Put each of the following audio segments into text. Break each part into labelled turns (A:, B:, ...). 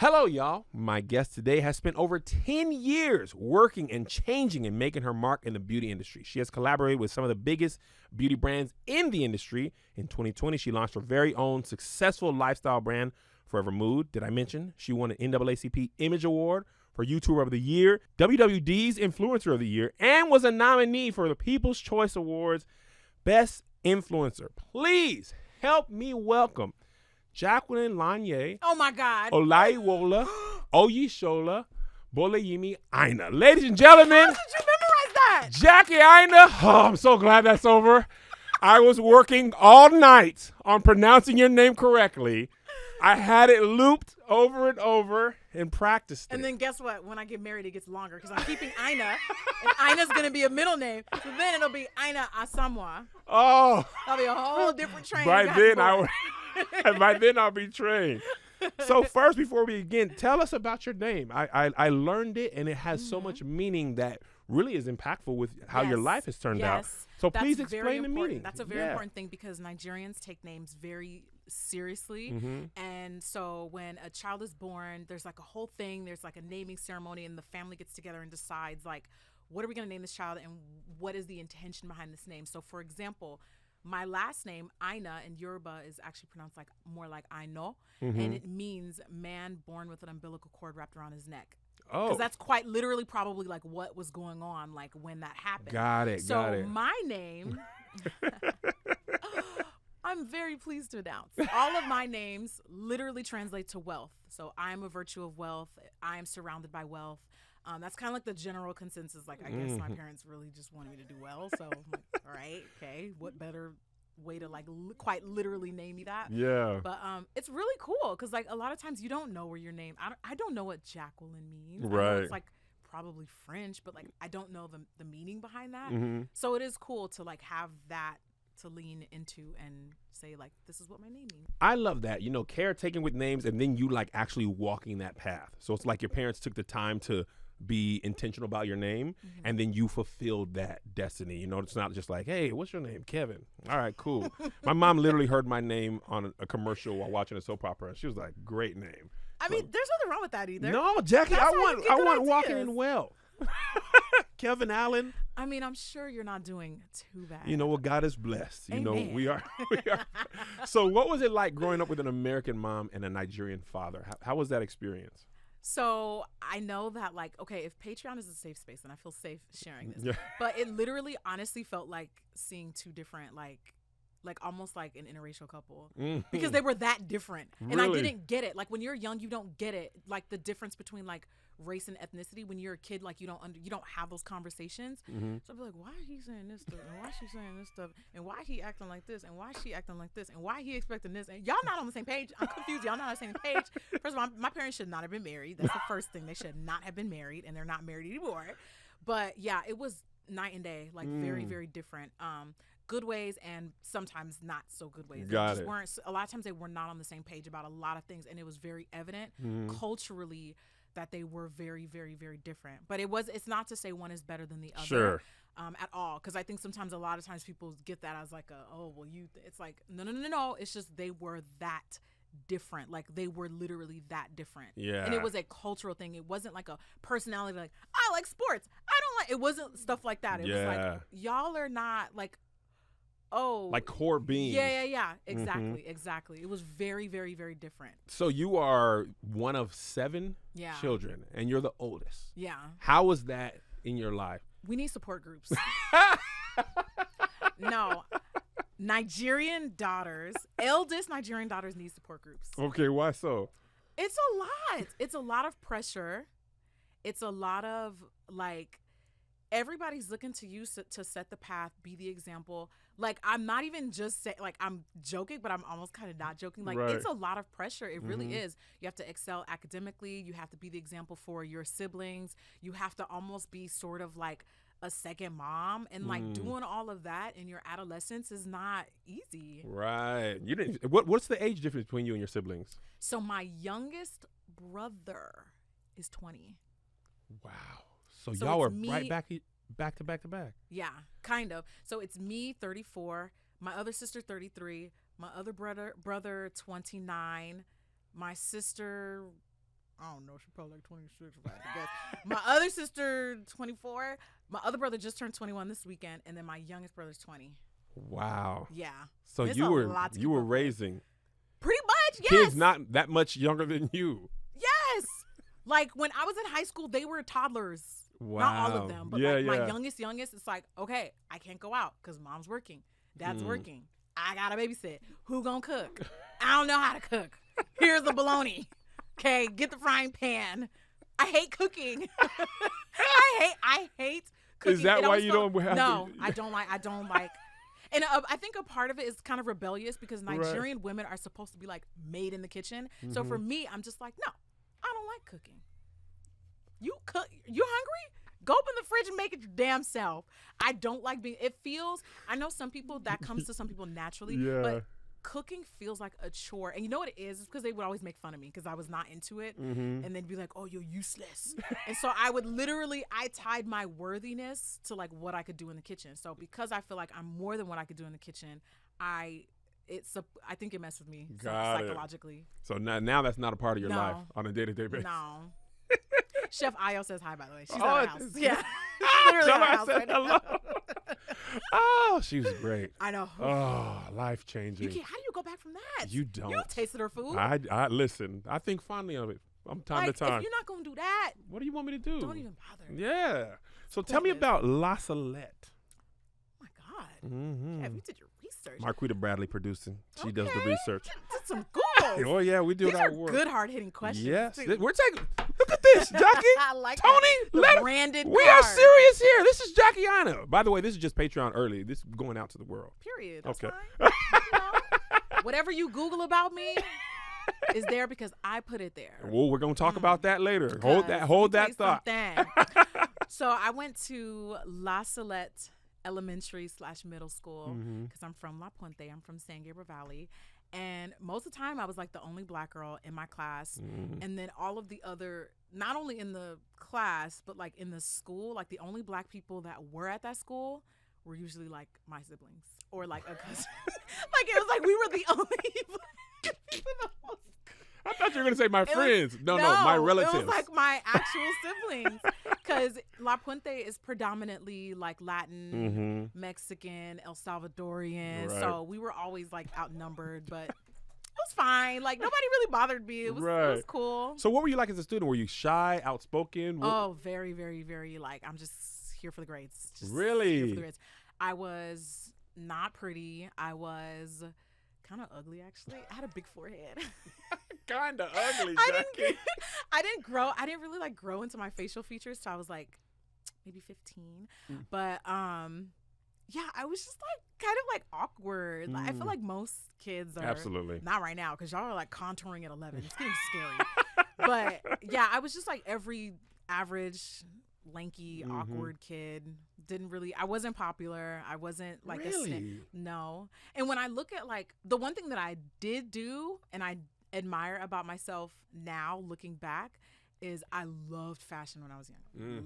A: Hello, y'all. My guest today has spent over 10 years working and changing and making her mark in the beauty industry. She has collaborated with some of the biggest beauty brands in the industry. In 2020, she launched her very own successful lifestyle brand, Forever Mood. Did I mention she won an NAACP Image Award for YouTuber of the Year, WWD's Influencer of the Year, and was a nominee for the People's Choice Awards Best Influencer. Please help me welcome Jacqueline Lanier.
B: Oh my God.
A: Olaiwola, Oyishola, Bolayimi, Aina. Ladies and gentlemen.
B: How did you memorize that?
A: Jackie Aina. Oh, I'm so glad that's over. I was working all night on pronouncing your name correctly. I had it looped over and over and practiced it.
B: And then guess what? When I get married, it gets longer because I'm keeping Aina. And Aina's going to be a middle name. So then it'll be Aina Asamoah.
A: Oh.
B: That'll be a whole different train.
A: By then I'll be trained. So first, before we begin, tell us about your name. I learned it, and it has so much meaning that really is impactful with how your life has turned out. So please explain the meaning.
B: That's a very important thing because Nigerians take names very seriously. And so when a child is born, there's like a whole thing. There's like a naming ceremony, and the family gets together and decides like, what are we going to name this child, and what is the intention behind this name? So for example, my last name, Aina, in Yoruba is actually pronounced like more like Aino, and it means man born with an umbilical cord wrapped around his neck.
A: Oh.
B: Because that's quite literally probably like what was going on like when that happened.
A: Got it.
B: So my name, I'm very pleased to announce, all of my names literally translate to wealth. So I'm a virtue of wealth. I am surrounded by wealth. That's kind of like the general consensus. Like, I guess my parents really just wanted me to do well. So, I'm like, all right, okay, what better way to like quite literally name me that?
A: Yeah.
B: But it's really cool because like a lot of times you don't know where your name. I don't know what Jacqueline means.
A: Right.
B: I know it's like probably French, but like I don't know the meaning behind that. So it is cool to like have that to lean into and say like, this is what my name means.
A: I love that, caretaking with names, and then you like actually walking that path. So it's like your parents took the time to be intentional about your name, and then you fulfilled that destiny. It's not just like, hey, what's your name? Kevin. All right, cool. My mom literally heard my name on a commercial while watching a soap opera, and she was like, great name.
B: I mean, there's nothing wrong with that either.
A: No, Jackie, I want walking in
B: ideas.
A: well. Kevin Allen.
B: I mean, I'm sure you're not doing too bad.
A: You know what? God is blessed.
B: Amen.
A: We are. So what was it like growing up with an American mom and a Nigerian father? How was that experience?
B: So I know that like, okay, if Patreon is a safe space, then I feel safe sharing this.
A: Yeah.
B: But it literally honestly felt like seeing two different like almost like an interracial couple because they were that different. And I didn't get it. Like when you're young, you don't get it. Like the difference between like race and ethnicity. When you're a kid, like you don't have those conversations. So I'd be like, why are he saying this stuff? And why is she saying this stuff? And why he acting like this? And why is she acting like this? And why he expecting this? And y'all not on the same page. I'm confused. Y'all not on the same page. First of all, my parents should not have been married. That's the first thing. They should not have been married, and they're not married anymore. But yeah, it was night and day, like very, very different. Good ways and sometimes not so good ways.
A: Got it.
B: Weren't, a lot of times they were not on the same page about a lot of things, and it was very evident culturally that they were very, very, very different. But it's not to say one is better than the other.
A: Sure.
B: At all, because I think sometimes a lot of times people get that as like it's like no. It's just they were that different. Like they were literally that different.
A: Yeah.
B: And it was a cultural thing. It wasn't like a personality like I like sports. I don't like. It wasn't stuff like that. It was like y'all are not like. Oh,
A: like core beings.
B: Yeah. Exactly. It was very, very, very different.
A: So you are one of 7 children, and you're the oldest.
B: Yeah.
A: How was that in your life?
B: We need support groups. No. Eldest Nigerian daughters need support groups.
A: Okay, why so?
B: It's a lot. It's a lot of pressure. It's a lot of like, everybody's looking to you to set the path, be the example. Like, I'm not even just saying, like, I'm joking, but I'm almost kind of not joking. Like, It's a lot of pressure. It really is. You have to excel academically. You have to be the example for your siblings. You have to almost be sort of like a second mom. And, like, doing all of that in your adolescence is not easy.
A: Right. You didn't. What's the age difference between you and your siblings?
B: So, my youngest brother is 20.
A: Wow. So y'all are right back to back.
B: Yeah, kind of. So it's me, 34, my other sister, 33, my other brother, 29, my sister, I don't know. She's probably like 26 if I had to guess. My other sister, 24. My other brother just turned 21 this weekend, and then my youngest brother's 20.
A: Wow.
B: Yeah.
A: So
B: It's
A: you
B: a
A: were
B: lot to
A: you
B: keep
A: were
B: up with.
A: raising
B: Pretty much, yes.
A: kids not that much younger than you.
B: Yes. Like when I was in high school, they were toddlers.
A: Wow.
B: Not all of them, but
A: Yeah,
B: like my
A: yeah.
B: youngest, it's like, okay, I can't go out because mom's working, dad's working. I gotta babysit. Who gonna cook? I don't know how to cook. Here's the bologna. Okay, get the frying pan. I hate cooking. I hate cooking.
A: Is that
B: It
A: why
B: always
A: you
B: felt-
A: don't have
B: No,
A: to-
B: I don't like. And I think a part of it is kind of rebellious because Nigerian women are supposed to be like made in the kitchen. So for me, I'm just like, no, I don't like cooking. You cook. You hungry? Go open the fridge and make it your damn self. I don't like being. It feels. I know some people that comes to some people naturally,
A: Yeah.
B: but cooking feels like a chore. And you know what it is? It's because they would always make fun of me because I was not into it, and they'd be like, "Oh, you're useless." And so I would literally, I tied my worthiness to like what I could do in the kitchen. So because I feel like I'm more than what I could do in the kitchen, I think it messed with me
A: Got it.
B: psychologically.
A: So now that's not a part of your
B: No.
A: life on a day-to-day basis.
B: No. Chef Ayo says hi, by the way. She's
A: Oh,
B: at our house.
A: it's-
B: Yeah. She's literally
A: Tell
B: at
A: her
B: our
A: I
B: house
A: said
B: right now.
A: hello. Oh, she was great.
B: I know.
A: Oh, life-changing.
B: How do you go back from that?
A: You don't.
B: You tasted her food.
A: I listen. I think fondly of it from time
B: like,
A: to time.
B: if you're not going to do that,
A: What do you want me to do?
B: don't even bother.
A: Yeah. So tell me
B: Goodness.
A: about La Salette.
B: Oh, my God.
A: Mm-hmm.
B: Yeah, you did your research.
A: Marquita Bradley producing. She does the
B: Okay.
A: research.
B: Did some Googles.
A: Oh yeah, we do
B: These
A: that
B: are
A: work.
B: good, hard-hitting questions.
A: Yes,
B: too.
A: we're taking. Look at this, Jackie.
B: I like
A: Tony,
B: that. The
A: let
B: branded
A: we are
B: card.
A: serious here. This is Jackie Aina. By the way, this is just Patreon early. This is going out to the world.
B: Period. That's
A: Okay.
B: fine. You know, whatever you Google about me is there because I put it there.
A: Well, we're gonna talk about that later.
B: Because
A: Hold
B: let me
A: that
B: tell you
A: thought.
B: something. So I went to La Salette Elementary / middle school because I'm from La Puente. I'm from San Gabriel Valley. And most of the time I was like the only black girl in my class. And then all of the other, not only in the class, but like in the school, like the only black people that were at that school were usually like my siblings or like a cousin. Like it was like we were the only black people in the whole
A: I thought you were gonna say my
B: was-
A: friends. No, my relatives.
B: It was like my actual siblings. Because La Puente is predominantly like Latin, Mexican, El Salvadorian.
A: Right.
B: So we were always like outnumbered, but it was fine. Like nobody really bothered me. It was cool.
A: So what were you like as a student? Were you shy, outspoken?
B: Oh, very, very, very like I'm just here for the grades. Just
A: Really?
B: Here for the grades. I was not pretty. I was kind of ugly actually. I had a big forehead.
A: Kind of ugly,
B: I
A: Jackie.
B: didn't really like grow into my facial features till I was like maybe 15. But yeah, I was just like kind of like awkward. Like, I feel like most kids are.
A: Absolutely.
B: Not right now because y'all are like contouring at 11. It's getting scary. But yeah, I was just like every average lanky awkward kid. I wasn't popular. I wasn't like
A: Really?
B: no. And when I look at like the one thing that I did do and I admire about myself now looking back is I loved fashion when I was young.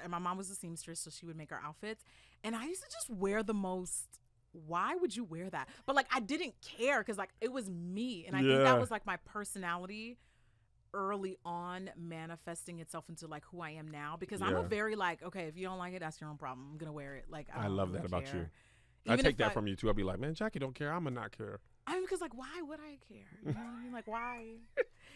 B: And my mom was a seamstress, so she would make our outfits, and I used to just wear the most. Why would you wear that? But like I didn't care because like it was me, and I think that was like my personality early on manifesting itself into like who I am now because I'm a very like, okay, if you don't like it, that's your own problem. I'm gonna wear it. Like
A: I love that about you.
B: Even
A: I take
B: if
A: that from you too. I'll be like, man, Jackie don't care. I'm gonna not care.
B: I mean, because like, why would I care? You know what I mean? Like, why?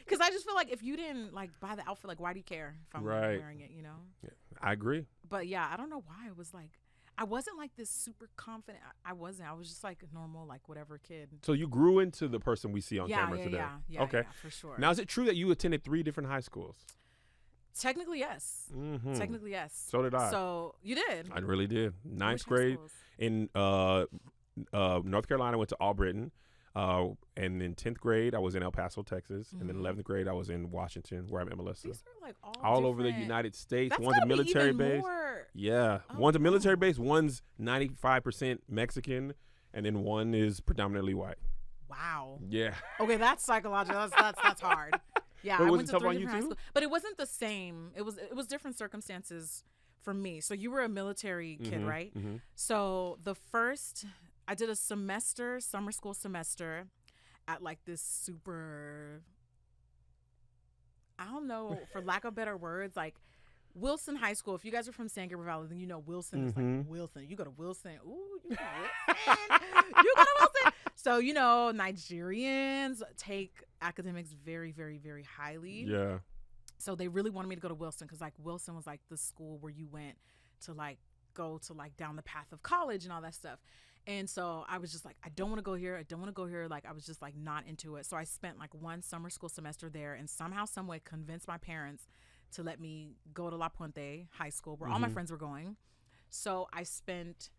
B: Because I just feel like if you didn't like buy the outfit, like, why do you care if I'm wearing it? You know?
A: Yeah, I agree.
B: But yeah, I don't know why it was like. I wasn't like this super confident. I wasn't. I was just like a normal, like whatever kid.
A: So you grew into the person we see on camera today.
B: Yeah,
A: okay,
B: yeah, for sure.
A: Now, is it true that you attended 3 different high schools?
B: Technically, yes. Technically, yes.
A: So did I.
B: So you did.
A: I really did. Ninth
B: Which high
A: grade
B: schools?
A: in North Carolina, I went to Albritton. And in 10th grade, I was in El Paso, Texas. And then 11th grade, I was in Washington, where I met Melissa.
B: These are like
A: all over the
B: different-
A: United States.
B: That's
A: One's a
B: gotta be
A: military
B: even
A: base.
B: more-
A: Yeah.
B: Oh,
A: One's a military
B: wow.
A: base. One's 95% Mexican. And then one is predominantly white.
B: Wow.
A: Yeah.
B: Okay, that's psychological. That's hard. Yeah,
A: But
B: I
A: was
B: went
A: it
B: to
A: tough on
B: 3
A: you
B: different high
A: too?
B: schools, but it wasn't the same. It was different circumstances for me. So you were a military kid, right? So I did a summer school semester at like this super. I don't know, for lack of better words, like Wilson High School. If you guys are from San Gabriel Valley, then you know Wilson is like Wilson. You go to Wilson. Ooh, you go to Wilson. You go to Wilson. So, you know, Nigerians take academics very, very, very highly.
A: Yeah.
B: So they really wanted me to go to Wilson because like Wilson was like the school where you went to like go to like down the path of college and all that stuff. And so I was just like, I don't want to go here. I don't want to go here. Like I was just like not into it. So I spent like one summer school semester there and somehow, some way convinced my parents to let me go to La Puente High School where all my friends were going. So I spent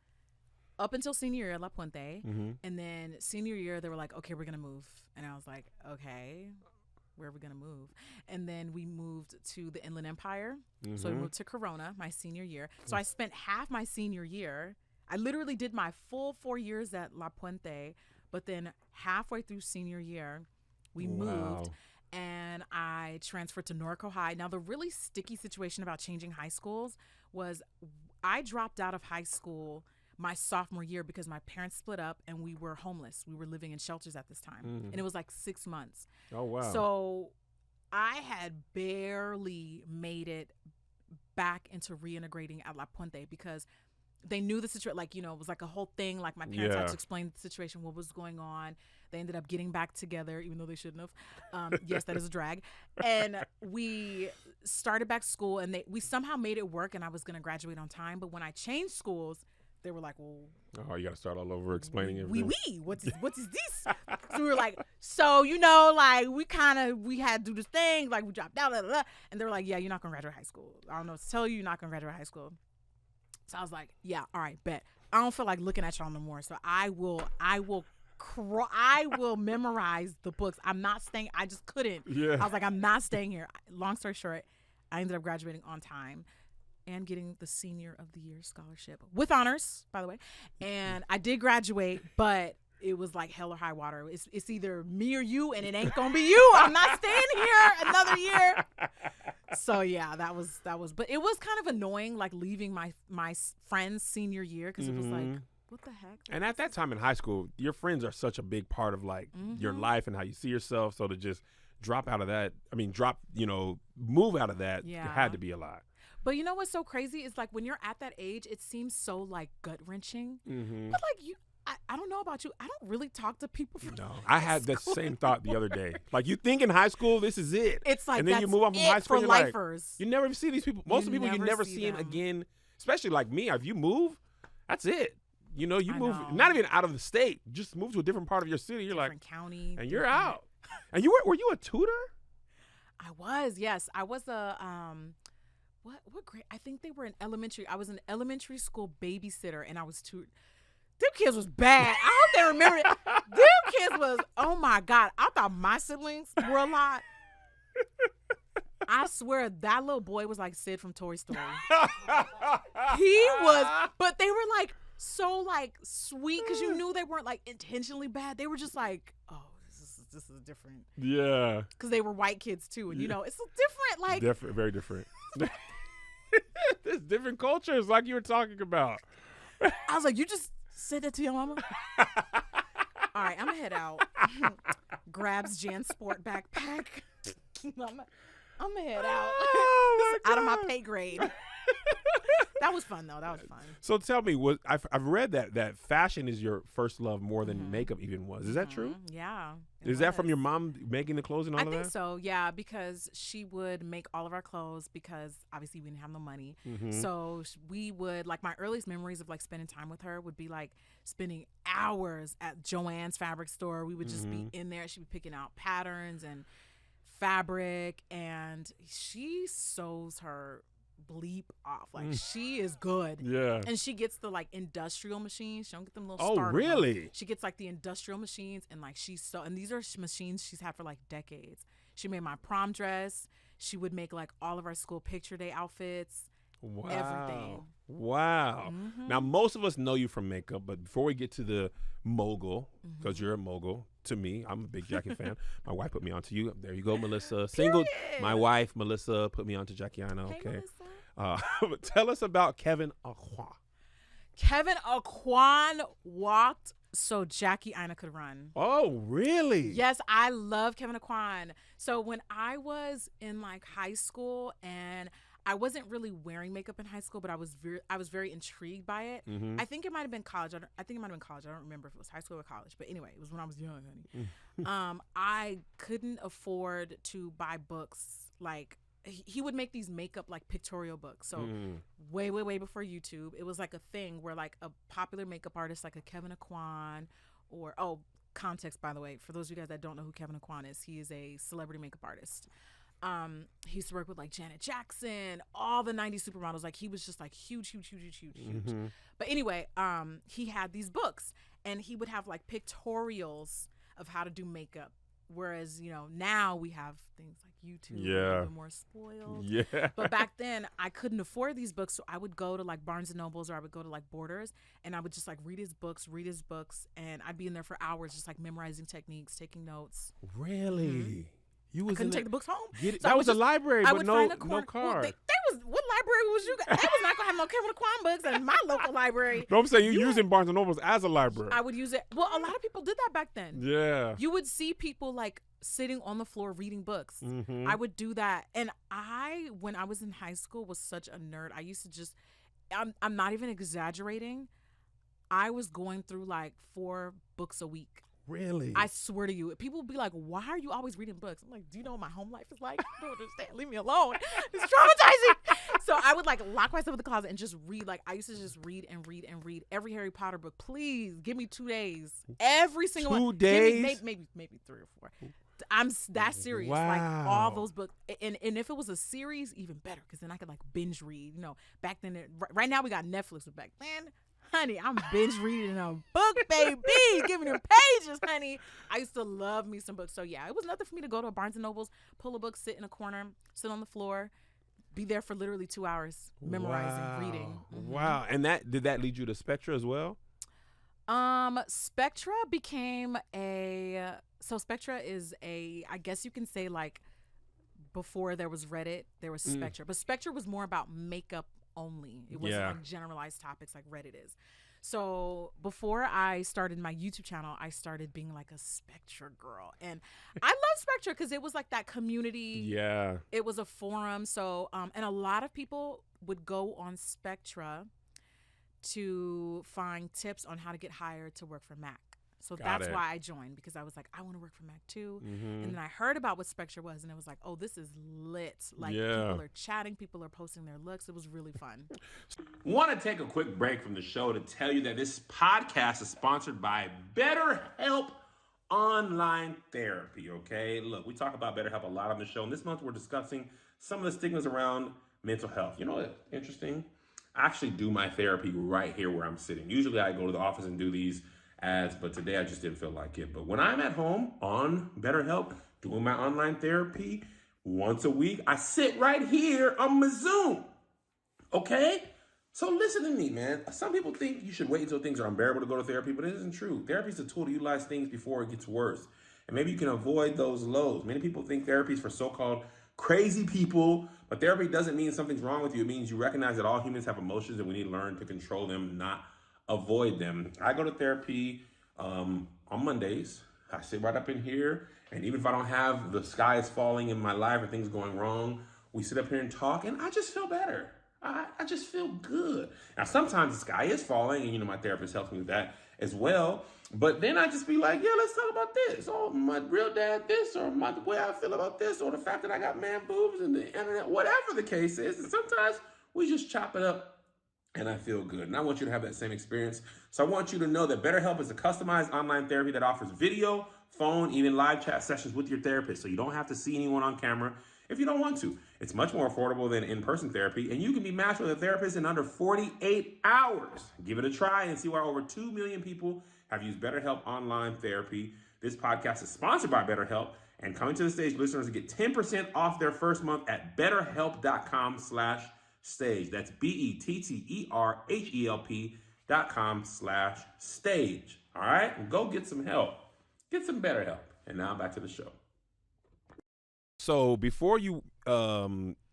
B: up until senior year at La Puente. And then senior year, they were like, okay, we're going to move. And I was like, okay, where are we going to move? And then we moved to the Inland Empire. So we moved to Corona my senior year. So I spent half my senior year. I literally did my full 4 years at La Puente, but then halfway through senior year, we moved and I transferred to Norco High. Now, the really sticky situation about changing high schools was I dropped out of high school my sophomore year because my parents split up and we were homeless. We were living in shelters at this time. And it was like 6 months.
A: Oh, wow.
B: So I had barely made it back into reintegrating at La Puente because they knew the situation, like, you know, it was like a whole thing. Like my parents had to explain the situation, what was going on. They ended up getting back together, even though they shouldn't have. Yes, that is a drag. And we started back school and we somehow made it work and I was going to graduate on time. But when I changed schools, they were like, well,
A: oh, you got to start all over explaining everything.
B: What is this? So we were like, so, you know, like we had to do this thing, like we dropped out, blah, blah, blah. And they were like, yeah, you're not going to graduate high school. I don't know what to tell you, you're not going to graduate high school. So I was like, yeah, all right, bet. I don't feel like looking at y'all no more. So I will memorize the books. I'm not staying. I just couldn't.
A: Yeah.
B: I was like, I'm not staying here. Long story short, I ended up graduating on time and getting the Senior of the Year scholarship with honors, by the way. And I did graduate, but it was like hell or high water. It's either me or you, and it ain't gonna be you. I'm not staying here another year. So yeah, that was. But it was kind of annoying, like leaving my friend's senior year because it was like, what the heck?
A: And at that time in high school, your friends are such a big part of like your life and how you see yourself. So to just drop out of that, move out of that, it had to be a lot.
B: But you know what's so crazy is like when you're at that age, it seems so like gut wrenching. But like I don't know about you. I don't really talk to people from
A: I had that same thought the other day. Like you think in high school, this is it.
B: It's like,
A: and then you move on from high school,
B: for lifers.
A: Like, you never see these people. Most of the people you never see them again. Especially like me. If you move, that's it. You know, you move not even out of the state. Just move to a different part of your city. You're
B: different
A: like
B: county,
A: and you're out. And were you a tutor?
B: I was. Yes, I was a What grade? I think they were in elementary. I was an elementary school babysitter, and I was tutored. Them kids was bad. I hope they remember it. Them kids was, oh my God. I thought my siblings were a lot. I swear that little boy was like Sid from Toy Story. He was, but they were like so like sweet because you knew they weren't like intentionally bad. They were just like, oh, this is different.
A: Yeah.
B: Because they were white kids too, and you know it's different. Like
A: different, very different. There's different cultures, like you were talking about.
B: I was like, you just said that to your mama? All right, I'm gonna head out. Grabs Jan Sport backpack. I'm gonna head out.
A: Oh
B: out of my pay grade. That was fun though. That was fun.
A: So tell me, I've read that fashion is your first love more than makeup even was. Is that true?
B: Yeah.
A: Is that from your mom making the clothes and all of that?
B: I think so, yeah, because she would make all of our clothes because obviously we didn't have no money. So we would, like my earliest memories of like spending time with her would be like spending hours at Joann's fabric store. We would just be in there. She'd be picking out patterns and fabric, and she sews her bleep off. Like she is good.
A: Yeah.
B: And she gets the like industrial machines. She don't get them little starter
A: really?
B: ones. She gets like the industrial machines, and like and these are machines she's had for like decades. She made my prom dress. She would make like all of our school picture day outfits.
A: Wow.
B: Everything.
A: Wow. Now most of us know you from makeup, but before we get to the mogul, because you're a mogul to me, I'm a big Jackie fan. My wife put me onto you. There you go, Melissa. Single. My wife, Melissa, put me onto Jackie Aina. Okay.
B: Hey,
A: Tell us about Kevin Aquan.
B: Kevin Aquan walked So Jackie Aina could run.
A: Oh, really?
B: Yes, I love Kevin Aquan. So when I was in like high school, and I wasn't really wearing makeup in high school, but I was very intrigued by it.
A: Mm-hmm.
B: I think it might have been college. I think it might have been college. I don't remember if it was high school or college, but anyway, it was when I was young, honey. I couldn't afford to buy books. Like, he would make these makeup like pictorial books. So way before YouTube, it was like a thing where like a popular makeup artist like a Kevin Aquan, or context, by the way, for those of you guys that don't know who Kevin Aquan is, he is a celebrity makeup artist. He used to work with like Janet Jackson, all the 90s supermodels. Like, he was just like huge.
A: Mm-hmm.
B: But anyway, he had these books, and he would have like pictorials of how to do makeup. Whereas, now we have things like YouTube, a little more spoiled.
A: Yeah.
B: But back then, I couldn't afford these books, so I would go to like Barnes and Nobles, or I would go to like Borders, and I would just like read his books, and I'd be in there for hours, just like memorizing techniques, taking notes.
A: Really?
B: Mm-hmm.
A: You was
B: I couldn't take the books home.
A: So that was a library, but no card.
B: Well, what library was you? They was not gonna have no Kevin Aquan books in my local library.
A: No, I'm saying you using Barnes and Nobles as a library.
B: I would use it. Well, a lot of people did that back then.
A: Yeah.
B: You would see people like sitting on the floor reading books.
A: Mm-hmm.
B: I would do that, and when I was in high school, was such a nerd. I used to just, I'm not even exaggerating. I was going through like 4 books a week.
A: Really?
B: I swear to you. People would be like, why are you always reading books? I'm like, do you know what my home life is like? I don't understand. Leave me alone. It's traumatizing. So I would like lock myself in the closet and just read. Like, I used to just read every Harry Potter book. Please give me 2 days. Every single
A: 2
B: one.
A: days?
B: Maybe 3 or 4. I'm that serious.
A: Wow.
B: Like, all those books. And if it was a series, even better, because then I could like binge read. Back then, right now we got Netflix, but back then, honey, I'm binge reading a book, baby. Give me them pages, honey. I used to love me some books. So yeah, it was nothing for me to go to a Barnes and Nobles, pull a book, sit in a corner, sit on the floor, be there for literally 2 hours, memorizing, reading. Mm-hmm.
A: Wow. And did that lead you to Spectra as well?
B: Spectra became Spectra is I guess you can say, like, before there was Reddit, there was Spectra. But Spectra was more about makeup only. It wasn't like generalized topics like Reddit is. So before I started my YouTube channel, I started being like a Spectra girl. And I love Spectra because it was like that community. Yeah. It was a forum. So, and a lot of people would go on Spectra to find tips on how to get hired to work for Mac. So that's why I joined, because I was like, I want to work for Mac too. Mm-hmm. And then I heard about what Spectra was, and it was like, oh, this is lit. Like, people are chatting, people are posting their looks. It was really fun.
A: Want to take a quick break from the show to tell you that this podcast is sponsored by BetterHelp Online Therapy, okay? Look, we talk about BetterHelp a lot on the show, and this month we're discussing some of the stigmas around mental health. You know what's interesting? I actually do my therapy right here where I'm sitting. Usually I go to the office and do these ads, but today I just didn't feel like it. But when I'm at home on BetterHelp doing my online therapy once a week, I sit right here on my Zoom. Okay? So listen to me, man. Some people think you should wait until things are unbearable to go to therapy, but it isn't true. Therapy is a tool to utilize things before it gets worse. And maybe you can avoid those lows. Many people think therapy is for so-called crazy people, but therapy doesn't mean something's wrong with you. It means you recognize that all humans have emotions and we need to learn to control them, not avoid them. I go to therapy on Mondays. I sit right up in here, and even if I don't have the sky is falling in my life or things going wrong, we sit up here and talk, and I just feel better. I just feel good. Now, sometimes the sky is falling, and my therapist helps me with that as well. But then I just be like, yeah, let's talk about this. Or my real dad this, or the way I feel about this, or the fact that I got man boobs and the internet, whatever the case is. And sometimes we just chop it up, and I feel good. And I want you to have that same experience. So I want you to know that BetterHelp is a customized online therapy that offers video, phone, even live chat sessions with your therapist. So you don't have to see anyone on camera if you don't want to. It's much more affordable than in-person therapy, and you can be matched with a therapist in under 48 hours. Give it a try and see why over 2 million people have used BetterHelp online therapy. This podcast is sponsored by BetterHelp, and Coming to the Stage listeners get 10% off their first month at betterhelp.com/stage. That's BetterHelp.com/stage. All right? Go get some help. Get some BetterHelp. And now back to the show. So before you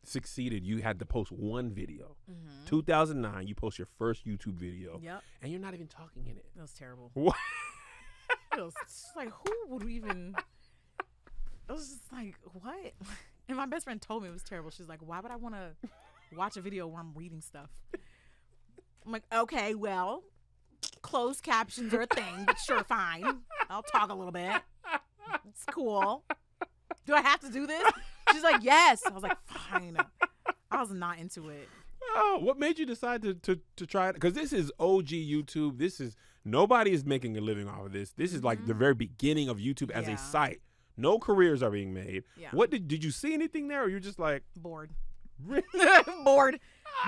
A: succeeded, you had to post one video.
B: Mm-hmm.
A: 2009, you post your first YouTube video.
B: Yep.
A: And you're not even talking in it.
B: That was terrible.
A: What?
B: It was just like, who would even... It was just like, what? And my best friend told me it was terrible. She's like, why would I want to watch a video where I'm reading stuff? I'm like, okay, well, closed captions are a thing, but sure, fine. I'll talk a little bit. It's cool. Do I have to do this? She's like, yes. I was like, fine. I was not into it.
A: Oh, what made you decide to try it? Because this is OG YouTube. Nobody is making a living off of this. This is like the very beginning of YouTube as a site. No careers are being made. Yeah. What did you see anything there, or you're just like
B: bored? Bored,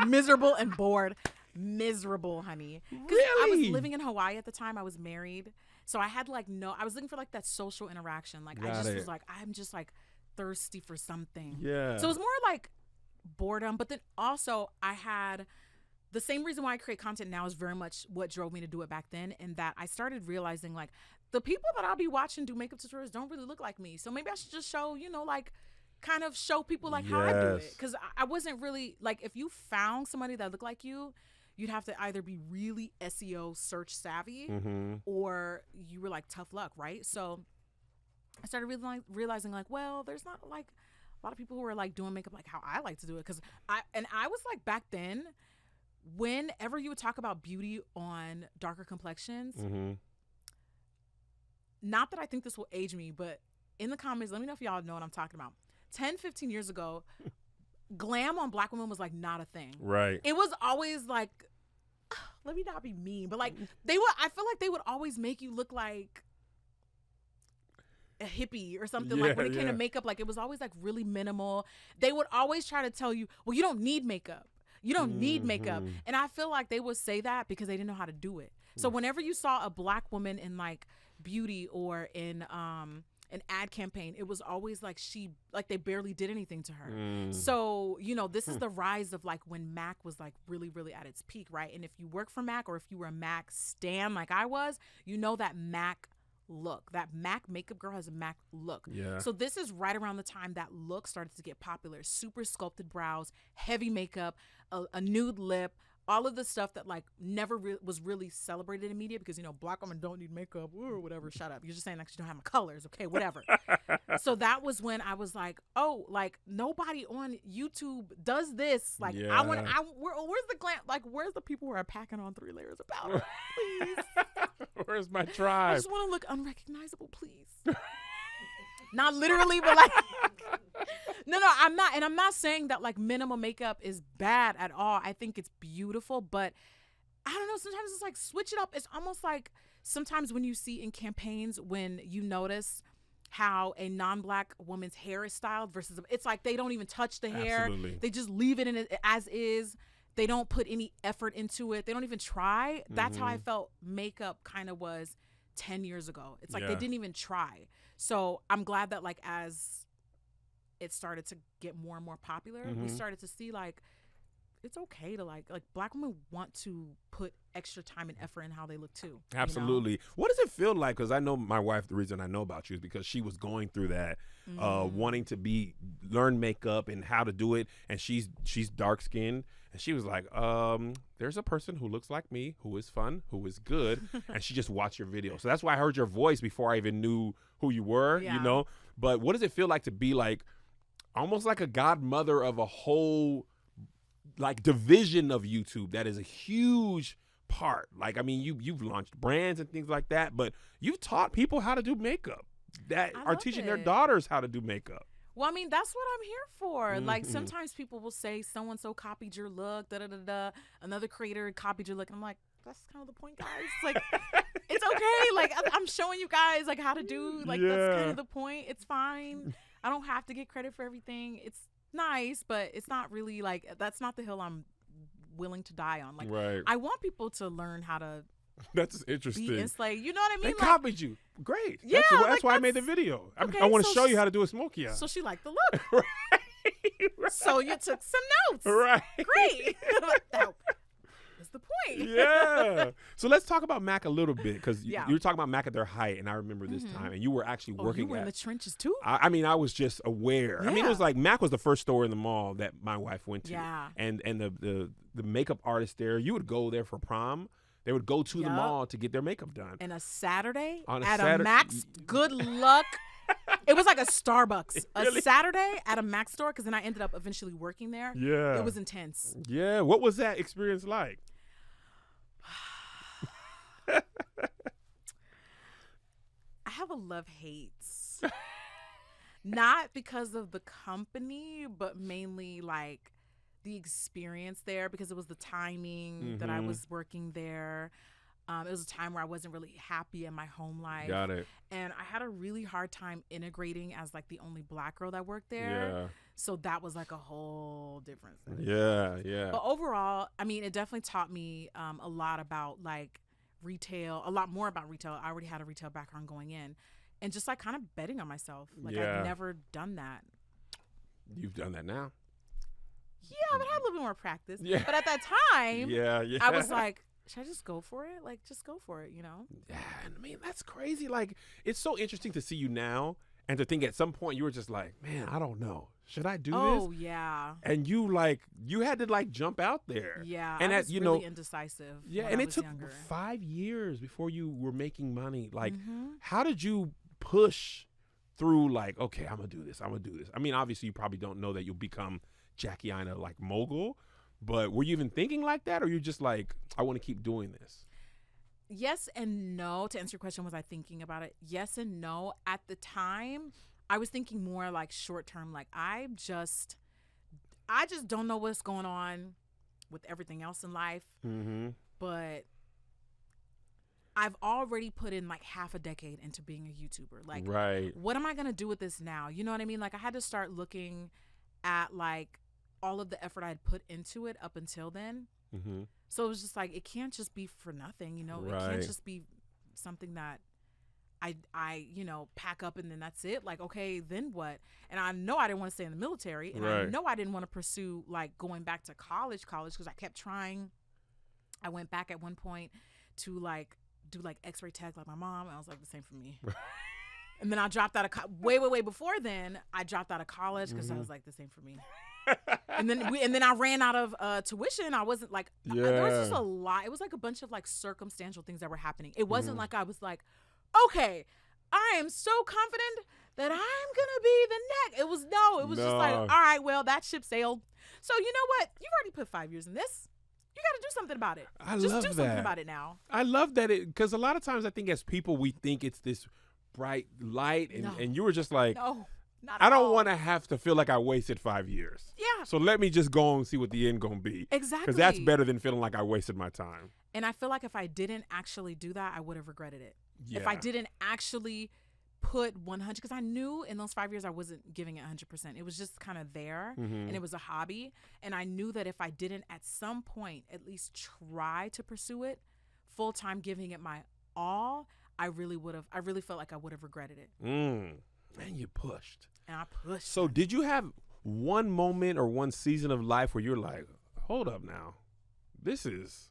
B: miserable, and bored. Miserable, honey.
A: Really?
B: I was living in Hawaii at the time. I was married, so I had I was looking for like that social interaction. Like was like, I'm just like thirsty for something.
A: Yeah.
B: So it was more like boredom, but then also I had the same reason why I create content now is very much what drove me to do it back then, and that I started realizing like the people that I'll be watching do makeup tutorials don't really look like me. So maybe I should just show, like kind of show people like how I do it. Because I wasn't really like, if you found somebody that looked like you, you'd have to either be really SEO search savvy or you were like tough luck, right? So I started realizing like, well, there's not like a lot of people who are like doing makeup like how I like to do it. Because I was like back then, whenever you would talk about beauty on darker complexions, not that I think this will age me, but in the comments, let me know if y'all know what I'm talking about. 10, 15 years ago, glam on black women was like not a thing.
A: Right.
B: It was always like, let me not be mean, but like I feel like they would always make you look like a hippie or something. Like when it came to makeup, like it was always like really minimal. They would always try to tell you, well, you don't need makeup. You don't need makeup. And I feel like they would say that because they didn't know how to do it. So whenever you saw a black woman in like beauty or in an ad campaign, it was always like they barely did anything to her. So, this is the rise of like when MAC was like really, really at its peak, right? And if you work for MAC or if you were a MAC stan like I was, that MAC look, that MAC makeup girl has a MAC look.
A: Yeah.
B: So this is right around the time that look started to get popular. Super sculpted brows, heavy makeup, a nude lip, all of the stuff that like never was really celebrated in media because, black women don't need makeup or whatever. Shut up. You're just saying that 'cause you don't have my colors. Okay, whatever. So that was when I was like, oh, like nobody on YouTube does this. Like where's the glam? Like where's the people who are packing on 3 layers of powder? Please.
A: Where's my tribe?
B: I just want to look unrecognizable, please. Not literally, but like, no, I'm not. And I'm not saying that like minimal makeup is bad at all. I think it's beautiful, but I don't know. Sometimes it's like switch it up. It's almost like sometimes when you see in campaigns, when you notice how a non-black woman's hair is styled versus, it's like they don't even touch the hair.
A: Absolutely.
B: They just leave it in it as is. They don't put any effort into it. They don't even try. That's how I felt makeup kind of was 10 years ago. It's like they didn't even try. So I'm glad that like as it started to get more and more popular, we started to see like it's okay to like black women want to put extra time and effort in how they look too.
A: Absolutely. What does it feel like? Because I know my wife, the reason I know about you is because she was going through that, wanting to learn makeup and how to do it. And she's dark skinned. And she was like, there's a person who looks like me, who is fun, who is good. And she just watched your video. So that's why I heard your voice before I even knew who you were, But what does it feel like to be like almost like a godmother of a whole like division of YouTube that is a huge part? Like, I mean, you've launched brands and things like that, but you've taught people how to do makeup that are teaching their daughters how to do makeup.
B: Well, I mean, that's what I'm here for. Like, sometimes people will say so-and-so copied your look, da-da-da-da. Another creator copied your look. And I'm like, that's kind of the point, guys. Like, it's okay. Like, I'm showing you guys, like, how to do. Like, that's kind of the point. It's fine. I don't have to get credit for everything. It's nice, but it's not really, like, that's not the hill I'm willing to die on. Like, I want people to learn how to
A: That's interesting.
B: be enslaved. You know what I mean?
A: They copied you. Great.
B: Yeah,
A: that's why I made the video.
B: Okay,
A: I want to
B: so
A: show you how to do a smoky eye.
B: So she liked the look.
A: Right.
B: So you took some notes.
A: Right.
B: Great. Is the point.
A: Yeah. So let's talk about Mac a little bit, because
B: Yeah.
A: you were talking about Mac at their height, and I remember this time, and you were actually working.
B: You were in the trenches too?
A: I mean, I was just aware. I mean, it was
B: Yeah.
A: like Mac was the first store in the mall that my wife went to.
B: Yeah.
A: And the makeup artist there, you would go there for prom. They would go to the
B: Yup.
A: mall to get their makeup done.
B: And a Saturday
A: On a
B: at
A: Satur-
B: a Max, good luck. It was like a Starbucks.
A: Really?
B: A Saturday at a Mac store, because then I ended up eventually working there.
A: Yeah.
B: It was intense.
A: Yeah. What was that experience like?
B: I have a love-hates. Not because of the company, but mainly like the experience there, because it was the timing that I was working there. It was a time where I wasn't really happy in my home life.
A: Got it.
B: And I had a really hard time integrating as like the only Black girl that worked there.
A: Yeah.
B: So that was like a whole different thing.
A: Yeah. Yeah.
B: But overall, I mean, it definitely taught me a lot about like retail, a lot more about retail. I already had a retail background going in, and just like kind of betting on myself. Like
A: Yeah.
B: I've never done that.
A: You've done that now.
B: Yeah, but I had a little bit more practice.
A: Yeah.
B: But at that time,
A: Yeah. Yeah.
B: I was like, should I just go for it? Like, just go for it, you know?
A: Yeah, I mean, that's crazy. Like, it's so interesting to see you now, and to think at some point you were just like, man, I don't know. Should I do
B: Oh,
A: this?
B: yeah.
A: And you had to like jump out there.
B: Yeah.
A: And
B: I
A: as
B: was
A: you
B: really
A: know,
B: indecisive.
A: yeah,
B: when
A: and
B: I
A: it
B: was
A: took
B: younger.
A: 5 years before you were making money. Like,
B: Mhm.
A: how did you push through like, okay, I'm gonna do this. I mean, obviously you probably don't know that you'll become Jackie Aina like mogul, but were you even thinking like that, or you just like, I want to keep doing this?
B: Yes and no. To answer your question, was I thinking about it? Yes and no. At the time, I was thinking more like short term. Like I just don't know what's going on with everything else in life.
A: Mm-hmm.
B: But I've already put in like half a decade into being a YouTuber. Like,
A: Right.
B: what am I gonna do with this now? You know what I mean? Like I had to start looking at like all of the effort I had put into it up until then.
A: Mm-hmm.
B: So it was just like, it can't just be for nothing, you know? It
A: Right.
B: can't just be something that I pack up and then that's it. Like, okay, then what? And I know I didn't want to stay in the military, and I
A: Right.
B: know I didn't want to pursue like going back to college because I kept trying. I went back at one point to like do like X-ray tech like my mom, and I was like, the same for me. And then I dropped out of way before then. I dropped out of college because I was like, the same for me. And then I ran out of tuition. I wasn't like, there was just
A: Yeah.
B: a lot. It was like a bunch of like circumstantial things that were happening. It wasn't like I was like, okay, I am so confident that I'm gonna be the next. It was just like, all right, well, that ship sailed. So you know what? You've already put 5 years in this. You got to do something about it.
A: I
B: Just
A: love
B: do
A: that.
B: something about it now.
A: I love that, because a lot of times I think as people we think it's this bright light, and,
B: No.
A: and you were just like,
B: No, not
A: I
B: at
A: don't
B: all.
A: want to have to feel like I wasted 5 years.
B: Yeah,
A: So let me just go and see what the end gonna be.
B: exactly.
A: Because that's better than feeling like I wasted my time.
B: And I feel like if I didn't actually do that, I would have regretted it.
A: Yeah.
B: If I didn't actually put 100, because I knew in those 5 years I wasn't giving it 100%. It was just kind of there, and it was a hobby. And I knew that if I didn't at some point at least try to pursue it full time, giving it my all, I really felt like I would have regretted it.
A: Man, you pushed.
B: And I pushed.
A: So did you have one moment or one season of life where you're like, hold up now, this is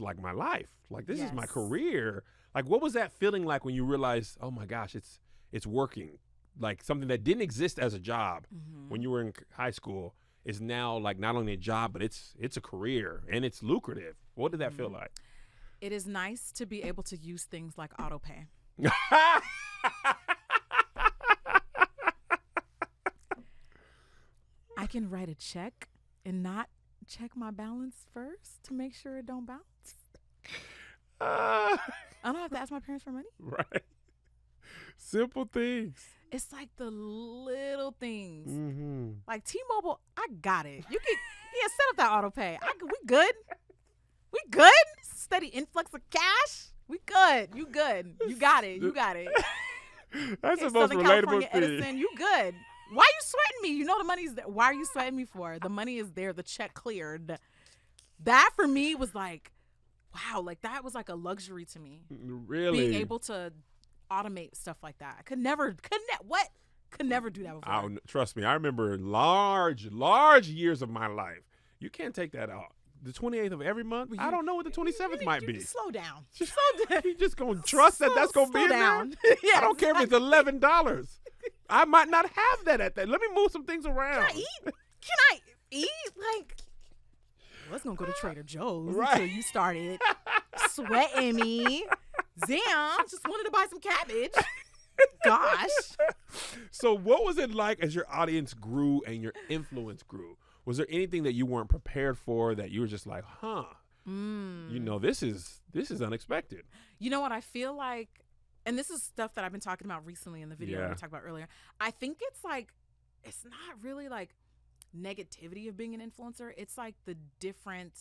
A: like my life. Like, this is my
B: Yes.
A: career. Like, what was that feeling like when you realized, oh my gosh, it's working? Like, something that didn't exist as a job when you were in high school is now like not only a job, but it's a career, and it's lucrative. What did that feel like?
B: It is nice to be able to use things like autopay. I can write a check and not check my balance first to make sure it don't bounce. I don't have to ask my parents for money.
A: Right. Simple things.
B: It's like the little things.
A: Mm-hmm.
B: Like T-Mobile, I got it. You can set up that auto pay. We good. We good. Steady influx of cash. We good. You good. You got it. You got it.
A: That's
B: Okay,
A: the most
B: Southern
A: relatable
B: California
A: thing.
B: Edison, you good. Why you sweating me? You know the money's there. Why are you sweating me for? The money is there. The check cleared. That for me was like, wow, like that was like a luxury to me.
A: Really?
B: Being able to automate stuff like that. I could never do that before.
A: Trust me, I remember large years of my life. You can't take that out. the 28th of every month? I don't know what the 27th might be.
B: Slow down.
A: You just gonna trust that that's gonna be in
B: down.
A: there?
B: Yeah,
A: I don't care if it's $11. I might not have that at that. Let me move some things around.
B: Can I eat? Like, I was gonna go to Trader Joe's
A: Right.
B: until you started sweating me. Damn, just wanted to buy some cabbage. Gosh.
A: So what was it like as your audience grew and your influence grew? Was there anything that you weren't prepared for that you were just like, this is unexpected?
B: You know what? I feel like, and this is stuff that I've been talking about recently in the video we talked about earlier. I think it's not really like negativity of being an influencer. It's like the different,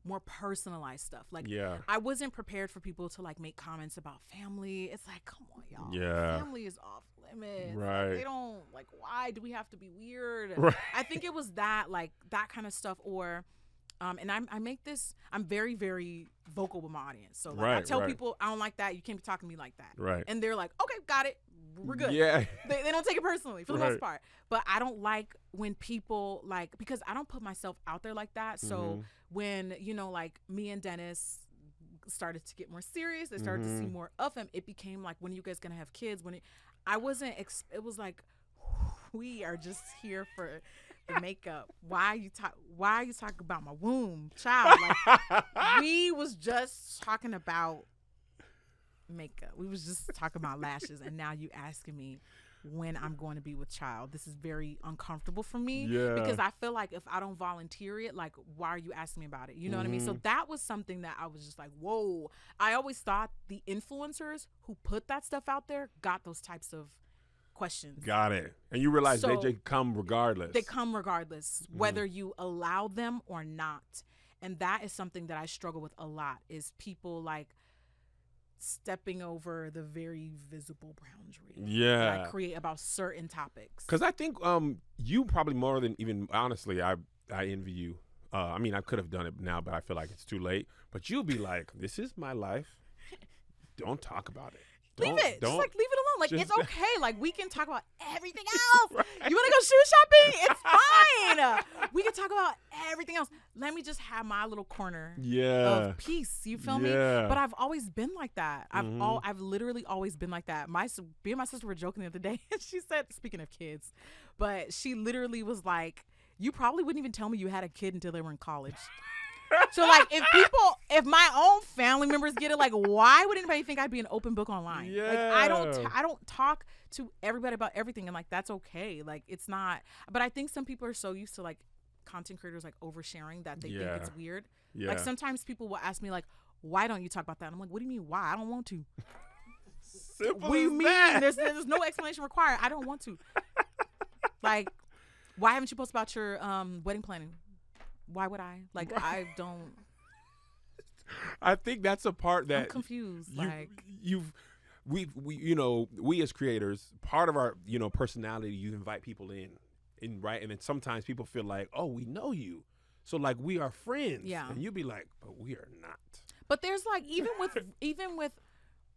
B: more personalized stuff. Like, I wasn't prepared for people to like make comments about family. It's like, come on, y'all. Yeah. Family is off limits.
A: Right.
B: Like, they don't, like, why do we have to be weird?
A: Right.
B: I think it was that kind of stuff. Or, and I make this, I'm very, very vocal with my audience. So like, I tell people, I don't like that. You can't be talking to me like that. Right. And they're like, okay, got it. We're good. Yeah. They don't take it personally for the most part. But I don't like when people because I don't put myself out there like that. So when, like me and Dennis started to get more serious, they started to see more of him. It became like, when are you guys going to have kids? I wasn't, it was like, we are just here for the makeup. Why are you talking about my womb, child? Like, we was just talking about makeup. We was just talking about lashes, and now you asking me when I'm going to be with child. This is very uncomfortable for me because I feel like if I don't volunteer it, like, why are you asking me about it? You know what I mean? So that was something that I was just like, whoa. I always thought the influencers who put that stuff out there got those types of questions. Got it.
A: And you realize they come regardless.
B: They come regardless, whether you allow them or not. And that is something that I struggle with a lot, is people like stepping over the very visible boundary that I create about certain topics.
A: Because I think you probably more than even, honestly, I envy you. I mean, I could have done it now, but I feel like it's too late. But you'll be like, this is my life. Don't talk about it.
B: Leave it. Just like leave it alone. Like, it's okay. Like, we can talk about everything else. You want to go shoe shopping? It's fine. We can talk about everything else. Let me just have my little corner of peace. You feel me? But I've always been like that. I've literally always been like that. Me and my sister were joking the other day. She said, speaking of kids, but she literally was like, you probably wouldn't even tell me you had a kid until they were in college. So like, if my own family members get it, like, why would anybody think I'd be an open book online? Yeah. Like, I don't talk to everybody about everything, and like, that's okay. Like, it's not. But I think some people are so used to like content creators like oversharing that they think it's weird. Yeah. Like, sometimes people will ask me like, why don't you talk about that? And I'm like, what do you mean why? I don't want to.
A: Simple
B: what do you mean?
A: That.
B: There's no explanation required. I don't want to. Like, why haven't you posted about your wedding planning? Why would I? Like, I don't.
A: I think that's a part that
B: I'm confused.
A: We as creators, part of our, personality, you invite people in, right? And then sometimes people feel like, oh, we know you. So like, we are friends. Yeah. And you'd be like, but we are not.
B: But there's like, even with,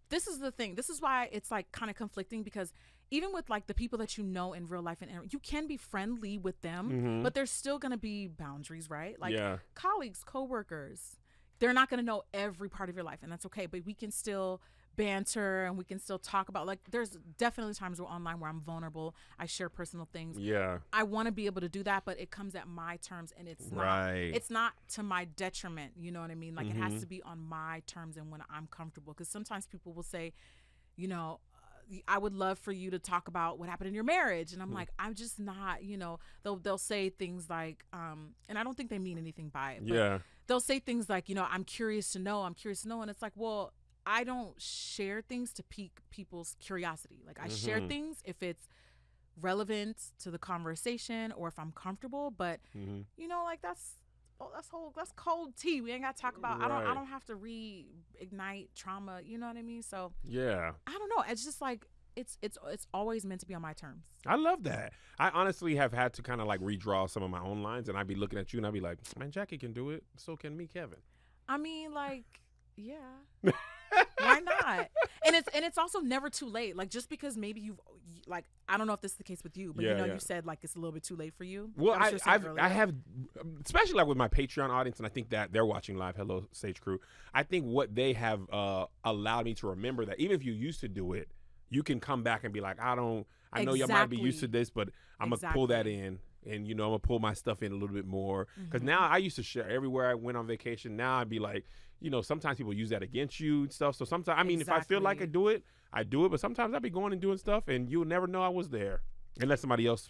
B: this is the thing. This is why it's like kind of conflicting, because even with like the people that you know in real life, and you can be friendly with them, but there's still going to be boundaries, right? Like colleagues, coworkers, they're not going to know every part of your life, and that's okay. But we can still banter, and we can still talk about, like, there's definitely times where online where I'm vulnerable. I share personal things. Yeah. I want to be able to do that, but it comes at my terms, and it's not to my detriment. You know what I mean? Like, it has to be on my terms and when I'm comfortable. Because sometimes people will say, I would love for you to talk about what happened in your marriage. And I'm like, I'm just not, they'll say things like, and I don't think they mean anything by it. But they'll say things like, I'm curious to know. And it's like, well, I don't share things to pique people's curiosity. Like, I share things if it's relevant to the conversation or if I'm comfortable. But, like, that's cold tea. We ain't got to talk about. Right. I don't have to reignite trauma. You know what I mean? So I don't know. It's just like it's always meant to be on my terms.
A: I love that. I honestly have had to kind of like redraw some of my own lines, and I'd be looking at you and I'd be like, man, Jackie can do it. So can me, Kevin.
B: I mean, like, yeah. Why not? And it's also never too late. Like, just because maybe you've, like, I don't know if this is the case with you, but you said like it's a little bit too late for you.
A: Well, I have, especially like with my Patreon audience, and I think that they're watching live. Hello, Stage Crew. I think what they have allowed me to remember that even if you used to do it, you can come back and be like, I know you might be used to this, but I'm gonna pull that in. And, I'm going to pull my stuff in a little bit more. Because now I used to share everywhere I went on vacation. Now I'd be like, sometimes people use that against you and stuff. So sometimes, if I feel like I do it. But sometimes I'd be going and doing stuff, and you'll never know I was there. Unless somebody else,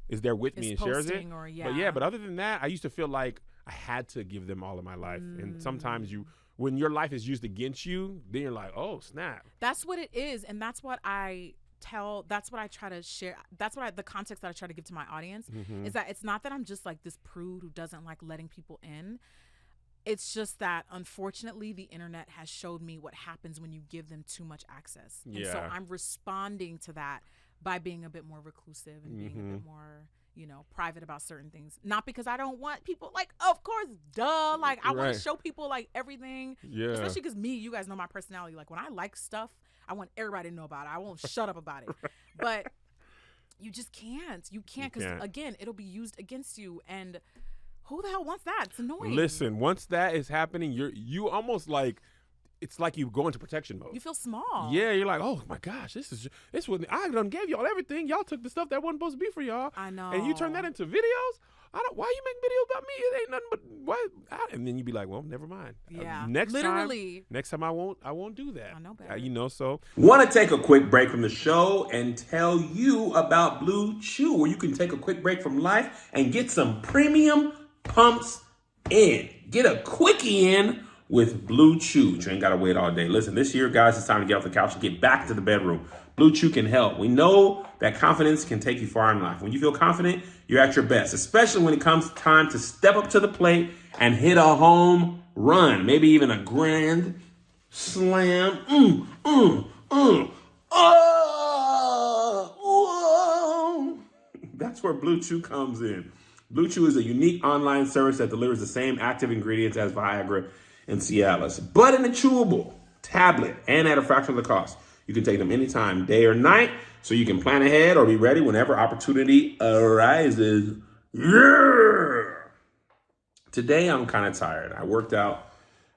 A: is there with me and shares it. But other than that, I used to feel like I had to give them all of my life. And sometimes when your life is used against you, then you're like, oh, snap.
B: That's what it is. And that's what that's what I try to share. That's the context that I try to give to my audience is that it's not that I'm just like this prude who doesn't like letting people in. It's just that, unfortunately, the internet has showed me what happens when you give them too much access. Yeah. And so I'm responding to that by being a bit more reclusive and being a bit more, private about certain things. Not because I don't want people, like, of course, duh. Like, I want to show people, like, everything. Yeah. Especially because you guys know my personality. Like, when I like stuff, I want everybody to know about it. I won't shut up about it. But you just can't. You can't because, again, it'll be used against you. And who the hell wants that? It's annoying.
A: Listen, once that is happening, you almost like, it's like you go into protection mode.
B: You feel small.
A: Yeah, you're like, oh my gosh, this what I done gave y'all everything. Y'all took the stuff that wasn't supposed to be for y'all.
B: I know.
A: And you turn that into videos? Why you make videos about me? It ain't nothing but what? And then you be like, well, never mind.
B: Yeah.
A: Next time I won't do that.
B: I know better.
A: So want to take a quick break from the show and tell you about Blue Chew, where you can take a quick break from life and get some premium pumps in. Get a quickie in with Blue Chew. You ain't got to wait all day. Listen, this year, guys, it's time to get off the couch and get back to the bedroom. Blue Chew can help. We know that confidence can take you far in life. When you feel confident, you're at your best, especially when it comes time to step up to the plate and hit a home run, maybe even a grand slam. That's where Blue Chew comes in. Blue Chew is a unique online service that delivers the same active ingredients as Viagra and Cialis, but in a chewable tablet and at a fraction of the cost. You can take them anytime, day or night, so you can plan ahead or be ready whenever opportunity arises. Yeah! Today, I'm kind of tired. I worked out.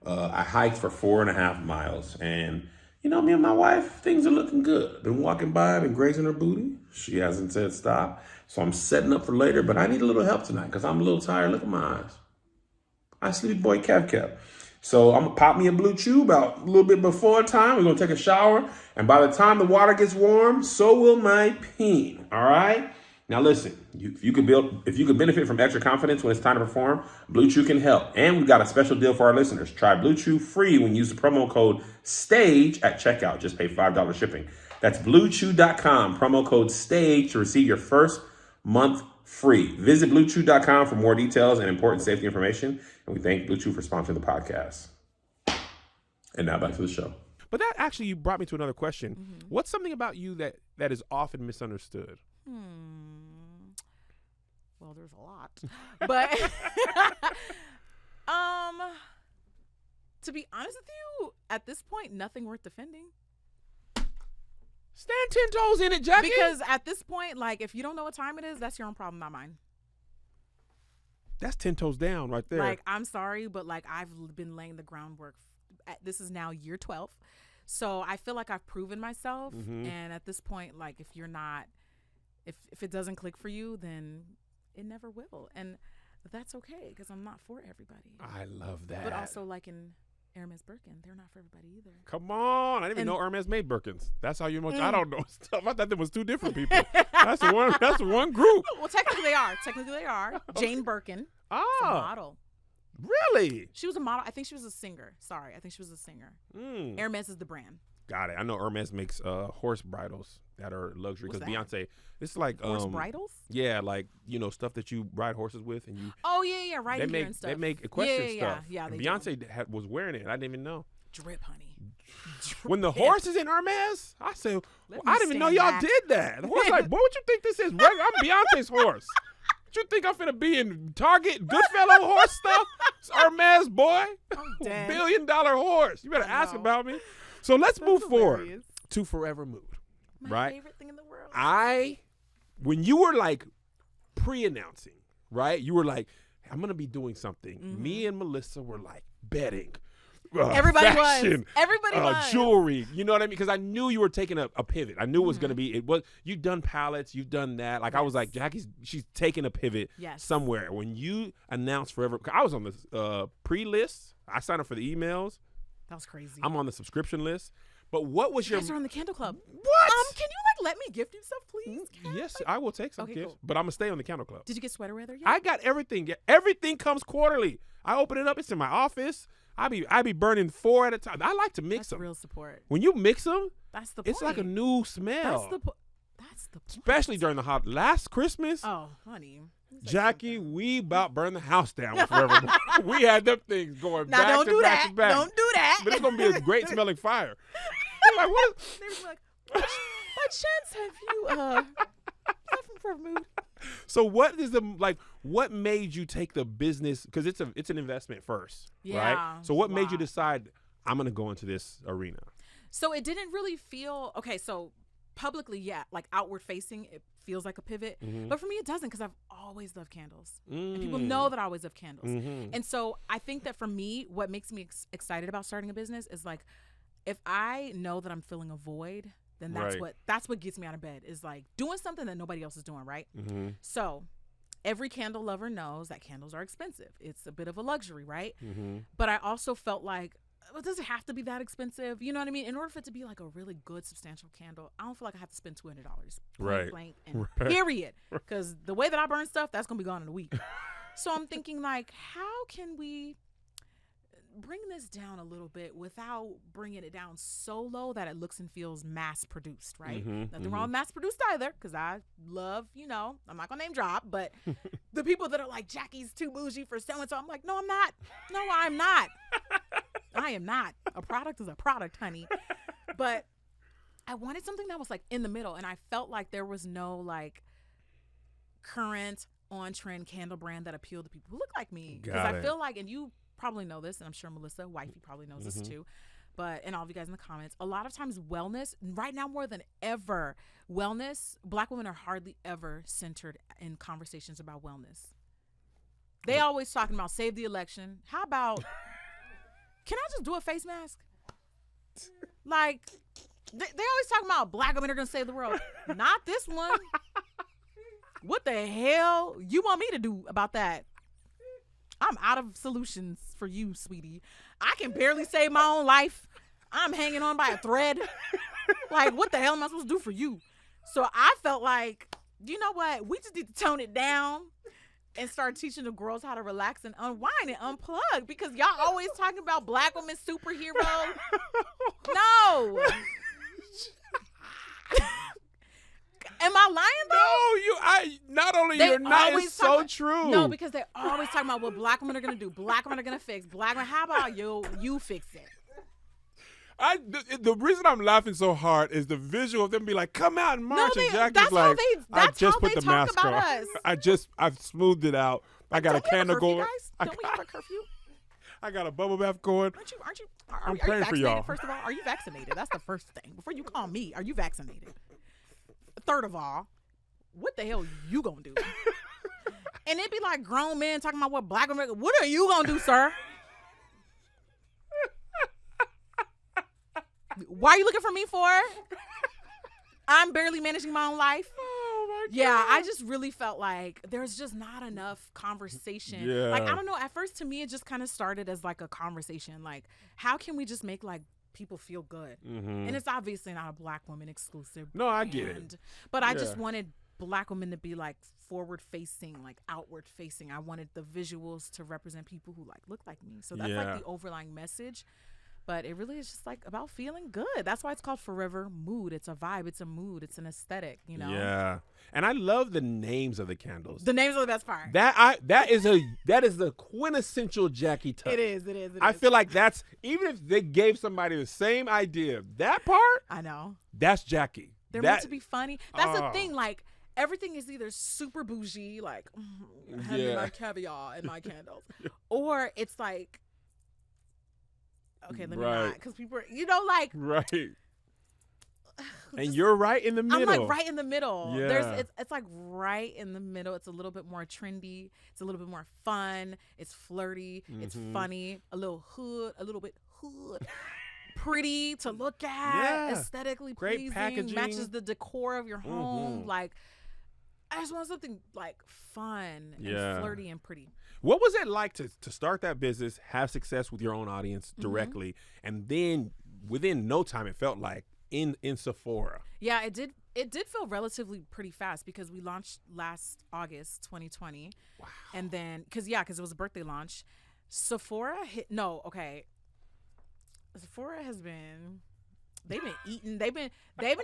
A: I hiked for 4.5 miles. And, me and my wife, things are looking good. Been walking by, been grazing her booty. She hasn't said stop. So I'm setting up for later, but I need a little help tonight because I'm a little tired. Look at my eyes. I sleepy boy Kev. So I'm going to pop me a Blue Chew about a little bit before time. We're going to take a shower. And by the time the water gets warm, so will my peen. All right? Now listen, if you could benefit from extra confidence when it's time to perform, Blue Chew can help. And we've got a special deal for our listeners. Try Blue Chew free when you use the promo code STAGE at checkout. Just pay $5 shipping. That's BlueChew.com, promo code STAGE to receive your first month free. Visit BlueChew.com for more details and important safety information. And we thank Blue Chew for sponsoring the podcast. And now back to the show. But that actually brought me to another question. Mm-hmm. What's something about you that is often misunderstood?
B: Well, there's a lot. But to be honest with you, at this point, nothing worth defending.
A: Stand 10 toes in it, Jackie.
B: Because at this point, like, if you don't know what time it is, that's your own problem, not mine.
A: That's 10 toes down right there.
B: Like, I'm sorry, but like, I've been laying the groundwork. This is now year 12. So I feel like I've proven myself. Mm-hmm. And at this point, like, if you're not, if it doesn't click for you, then it never will. And that's okay, because I'm not for everybody.
A: I love that.
B: But also, like, in Hermes Birkin, they're not for everybody either.
A: Come on. I didn't even know Hermes made Birkins. That's how you much I don't know stuff. I thought there was two different people. That's one group.
B: Well, technically they are. Jane Birkin.
A: Oh.
B: A model.
A: Really?
B: She was a model. I think she was a singer. Sorry. I think she was a singer. Hermes is the brand.
A: Got it. I know Hermes makes horse bridles that are luxury because Beyonce, it's like
B: horse bridles?
A: Yeah, like, stuff that you ride horses with and you.
B: Oh yeah, riding gear and stuff.
A: They make equestrian stuff.
B: Yeah, they
A: Beyonce was wearing it. I didn't even know.
B: Drip, honey.
A: When the horse is in Hermes, I said, I didn't even know y'all did that. The horse like, boy, what you think this is? I'm Beyonce's horse. What you think I'm finna be in Target Goodfellow horse stuff? It's Hermes, boy.
B: I'm dead.
A: $1 billion horse. You better ask about me. So let's move forward
B: hilarious.
A: to Forever Mood.
B: My
A: right?
B: favorite thing in the world.
A: When you were like pre-announcing, right? You were like, I'm gonna be doing something.
B: Mm-hmm.
A: Me and Melissa were like betting.
B: Everybody
A: fashion,
B: was. Everybody was.
A: Jewelry. You know what I mean? Because I knew you were taking a pivot. I knew it was
B: Mm-hmm.
A: gonna be. It was. You've done palettes. You've done that. Like I was like, she's taking a pivot somewhere. When you announced Forever, I was on the pre-list. I signed up for the emails.
B: That was crazy.
A: I'm on the subscription list. But what was
B: You guys are on the Candle Club.
A: What?
B: Can you let me gift you stuff, please?
A: Yes, I will take some
B: Okay,
A: gifts,
B: cool.
A: but I'm gonna stay on the Candle Club.
B: Did you get sweater weather yet?
A: I got everything. Everything comes quarterly. I open it up. It's in my office. I be burning 4 at a time. I like to mix them.
B: Real support.
A: When you mix them,
B: That's the point.
A: it's like a new smell.
B: That's the point.
A: Especially during the last Christmas.
B: Oh, honey.
A: Jackie, we about burned the house down with Forever. We had them things going
B: Now
A: back
B: don't
A: to
B: do
A: back
B: that.
A: to back.
B: Don't do that.
A: But it's gonna be a great smelling fire. Like, what is,
B: They were like, what chance have you from Forever Mood?
A: So what made you take the business, because it's an investment first,
B: Yeah,
A: right? So what made you
B: wow.
A: decide I'm going to go into this arena?
B: So it didn't really feel okay. So publicly, yeah, like outward facing, it feels like a pivot.
A: Mm-hmm.
B: But for me, it doesn't, because I've always loved candles, and people know that I always love candles.
A: Mm-hmm.
B: And so I think that for me, what makes me excited about starting a business is like, if I know that I'm filling a void, then that's what gets me out of bed, is like doing something that nobody else is doing, right?
A: Mm-hmm.
B: So every candle lover knows that candles are expensive. It's a bit of a luxury, right?
A: Mm-hmm.
B: But I also felt like, well, does it have to be that expensive? You know what I mean? In order for it to be like a really good, substantial candle, I don't feel like I have to spend $200.
A: Right.
B: Blank and
A: Right.
B: period. Because the way that I burn stuff, that's going to be gone in a week. So I'm thinking like, how can we bring this down a little bit without bringing it down so low that it looks and feels mass produced, right?
A: Mm-hmm,
B: Nothing wrong with mass produced either, because I love, I'm not gonna name drop, but the people that are like, Jackie's too bougie for so and so, I'm like, no, I'm not. No, I'm not. I am not. A product is a product, honey. But I wanted something that was like in the middle, and I felt like there was no like current on trend candle brand that appealed to people who look like me, because I feel like, and you probably know this, and I'm sure Melissa, wifey, probably knows this too, but, and all of you guys in the comments, a lot of times wellness, right now more than ever, Black women are hardly ever centered in conversations about wellness. They always talking about save the election. How about, can I just do a face mask? Like, they always talking about Black women are going to save the world. Not this one. What the hell you want me to do about that? I'm out of solutions for you, sweetie. I can barely save my own life. I'm hanging on by a thread. Like, what the hell am I supposed to do for you? So I felt like, you know what? We just need to tone it down and start teaching the girls how to relax and unwind and unplug, because y'all always talking about Black women superheroes. No. Am I lying though?
A: No, not only you're not, it's so true.
B: No, because they're always talking about what Black women are going to do. Black women are going to fix. Black women, how about you fix it?
A: The reason I'm laughing so hard is the visual of them be like, come out and march, and Jackie's
B: that's
A: like,
B: how
A: I just put
B: they
A: the
B: talk
A: mask
B: about
A: on.
B: us.
A: I've smoothed it out. I got a candle going.
B: Don't we have a curfew?
A: I got a bubble bath going.
B: Are you
A: praying for
B: vaccinated,
A: y'all.
B: first of all? Are you vaccinated? That's the first thing. Before you call me, are you vaccinated? Third of all, what the hell you gonna do? And it'd be like grown men talking about what Black women, what are you gonna do, sir? Why are you looking for me for? I'm barely managing my own life.
A: Oh my God.
B: Yeah, I just really felt like there's just not enough conversation.
A: Yeah.
B: Like, I don't know. At first, to me, it just kind of started as like a conversation. Like, how can we just make like people feel good?
A: Mm-hmm.
B: And it's obviously not a Black woman exclusive.
A: No, I get it.
B: But I just wanted Black women to be like forward facing, like outward facing. I wanted the visuals to represent people who like look like me. So that's like the overlying message. But it really is just like about feeling good. That's why it's called Forever Mood. It's a vibe. It's a mood. It's an aesthetic, you know?
A: Yeah. And I love the names of the candles.
B: The names are the best part.
A: That is the quintessential Jackie touch.
B: It is.
A: I feel like that's, even if they gave somebody the same idea, that part,
B: I know.
A: that's Jackie.
B: They're meant to be funny. That's the thing. Like, everything is either super bougie, like hand me my caviar and my candles, or it's like, okay, let me not, because people, like
A: right. And you're right in the middle.
B: I'm like right in the middle.
A: Yeah.
B: It's like right in the middle. It's a little bit more trendy. It's a little bit more fun. It's flirty. It's funny. A little bit hood. Pretty to look at. Aesthetically
A: great
B: pleasing.
A: packaging.
B: Matches the decor of your home. Like, I just want something like fun and flirty and pretty.
A: What was it like to start that business, have success with your own audience directly, and then within no time it felt like in Sephora?
B: Yeah, it did feel relatively pretty fast because we launched last August 2020.
A: Wow.
B: And then because it was a birthday launch. Sephora Sephora has been, they've been eating, they've been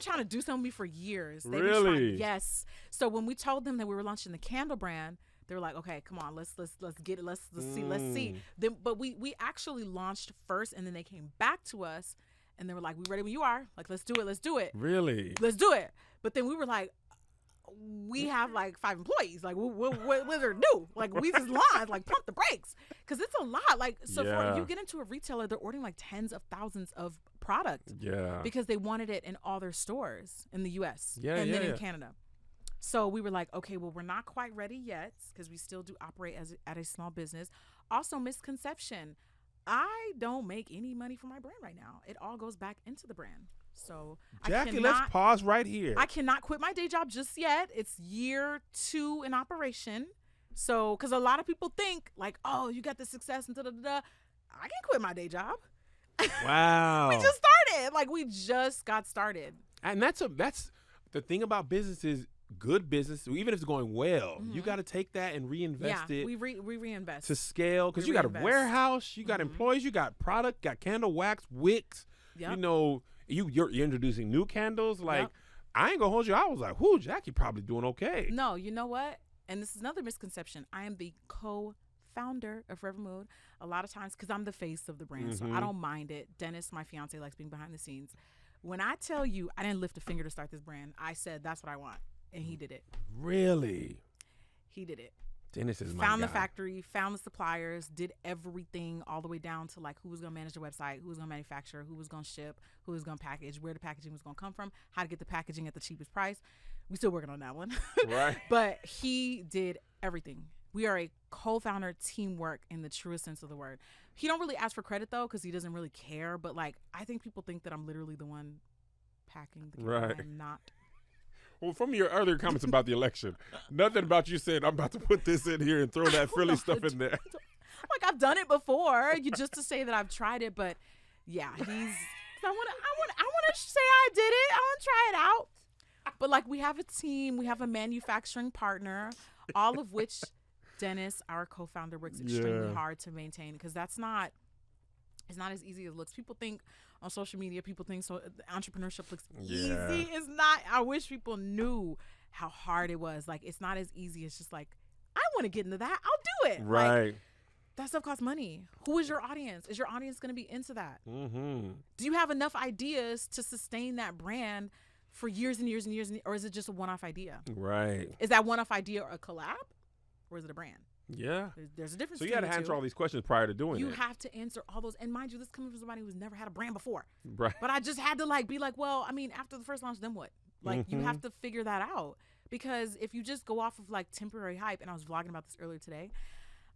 B: trying to do something with me for years.
A: Really?
B: Yes. So when we told them that we were launching the candle brand, they were like, okay, come on, let's get it, let's see. Then, but we actually launched first, and then they came back to us, and they were like, we ready when you are. Like, let's do it.
A: Really?
B: Let's do it. But then we were like, we have like 5 employees. Like, what is there do? Like, we just lines, like, pump the brakes. Because it's a lot. Like, so for you get into a retailer, they're ordering like tens of thousands of product. Yeah. Because they wanted it in all their stores in the U.S. and then in Canada. So we were like, okay, well, we're not quite ready yet because we still do operate at a small business. Also, misconception. I don't make any money from my brand right now. It all goes back into the brand. So
A: Jackie, let's pause right here.
B: I cannot quit my day job just yet. It's year 2 in operation. So, because a lot of people think like, oh, you got the success and da-da-da-da. I can't quit my day job.
A: Wow.
B: We just started. Like, we just got started.
A: And that's the thing about business is, good business, even if it's going well, you got to take that and reinvest it.
B: We reinvest
A: to scale, because you got a warehouse, you got employees, you got product, got candle wax, wicks. Yep. You're introducing new candles. Like, I ain't gonna hold you. I was like, whoo, Jackie probably doing okay.
B: No, you know what? And this is another misconception. I am the co-founder of Forever Mood. A lot of times, because I'm the face of the brand, so I don't mind it. Dennis, my fiance, likes being behind the scenes. When I tell you I didn't lift a finger to start this brand, I said that's what I want. And he did it.
A: Really?
B: He did it.
A: Dennis is my
B: Found
A: guy.
B: the factory, found the suppliers, did everything all the way down to like who was going to manage the website, who was going to manufacture, who was going to ship, who was going to package, where the packaging was going to come from, how to get the packaging at the cheapest price. We still working on that one.
A: Right.
B: But he did everything. We are a co-founder teamwork in the truest sense of the word. He don't really ask for credit though, because he doesn't really care. But like, I think people think that I'm literally the one packing the candle.
A: Right.
B: I'm not.
A: Well, from your earlier comments about the election, nothing about you saying I'm about to put this in here and throw that frilly stuff in there.
B: Like, I've done it before, just to say that I've tried it. But yeah, I want to say I did it. I want to try it out. But like, we have a team, we have a manufacturing partner, all of which Dennis, our co-founder, works extremely hard to maintain, because it's not as easy as it looks. People think on social media, so entrepreneurship looks easy. It's not. I wish people knew how hard it was. Like, it's not as easy. It's just like, I want to get into that. I'll do it.
A: Right.
B: Like, that stuff costs money. Who is your audience? Is your audience going to be into that?
A: Mm-hmm.
B: Do you have enough ideas to sustain that brand for years and years and years, or is it just a one-off idea?
A: Right.
B: Is that one-off idea a collab, or is it a brand?
A: Yeah.
B: There's a difference.
A: So you got to answer all these questions prior to doing it.
B: You have to answer all those. And mind you, this is coming from somebody who's never had a brand before.
A: Right.
B: But I just had to be like, well, I mean, after the first launch, then what? Like, you have to figure that out. Because if you just go off of like temporary hype, and I was vlogging about this earlier today,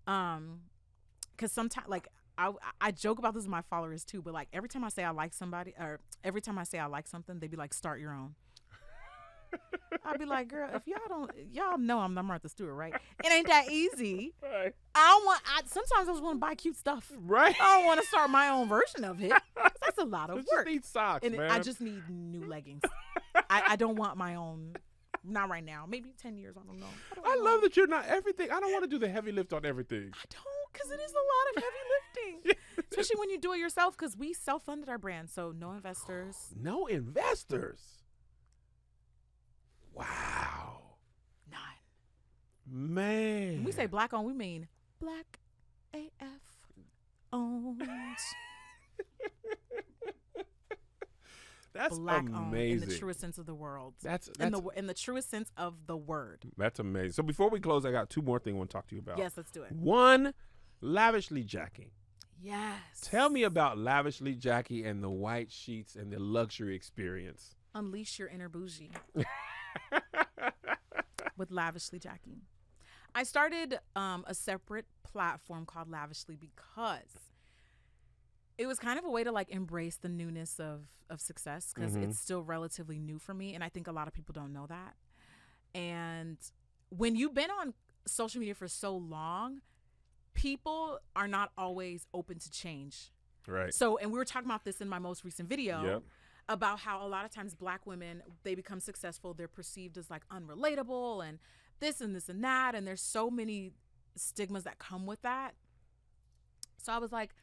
B: because sometimes, like, I joke about this with my followers too, but like, every time I say I like somebody, or every time I say I like something, they be like, start your own. I'd be like, girl, if y'all know I'm Martha Stewart, right? It ain't that easy.
A: Right.
B: Sometimes I just want to buy cute stuff.
A: Right.
B: I don't want to start my own version of it. That's a lot of work.
A: You just need socks,
B: and
A: man.
B: I just need new leggings. I don't want my own. Not right now. Maybe 10 years. I don't know.
A: I love that you're not everything. I don't want to do the heavy lift on everything.
B: I don't, because it is a lot of heavy lifting. Especially when you do it yourself, because we self-funded our brand. So no investors.
A: No investors. Wow.
B: None.
A: Man.
B: When we say black owned, we mean black AF owned.
A: That's
B: Black-owned in the
A: amazing.
B: truest sense of the world.
A: That's
B: in the truest sense of the word.
A: That's amazing. So before we close, I got two more things I want to talk to you about.
B: Yes, let's do it.
A: One, lavishly Jackie.
B: Yes.
A: Tell me about lavishly Jackie and the white sheets and the luxury experience.
B: Unleash your inner bougie with lavishly Jackie. I started a separate platform called Lavishly because it was kind of a way to like embrace the newness of success, because it's still relatively new for me, and I think a lot of people don't know that. And when you've been on social media for so long, people are not always open to change.
A: Right.
B: So, and we were talking about this in my most recent video.
A: Yep.
B: About how a lot of times Black women, they become successful, they're perceived as like unrelatable and this and this and that, and there's so many stigmas that come with that. So I was like,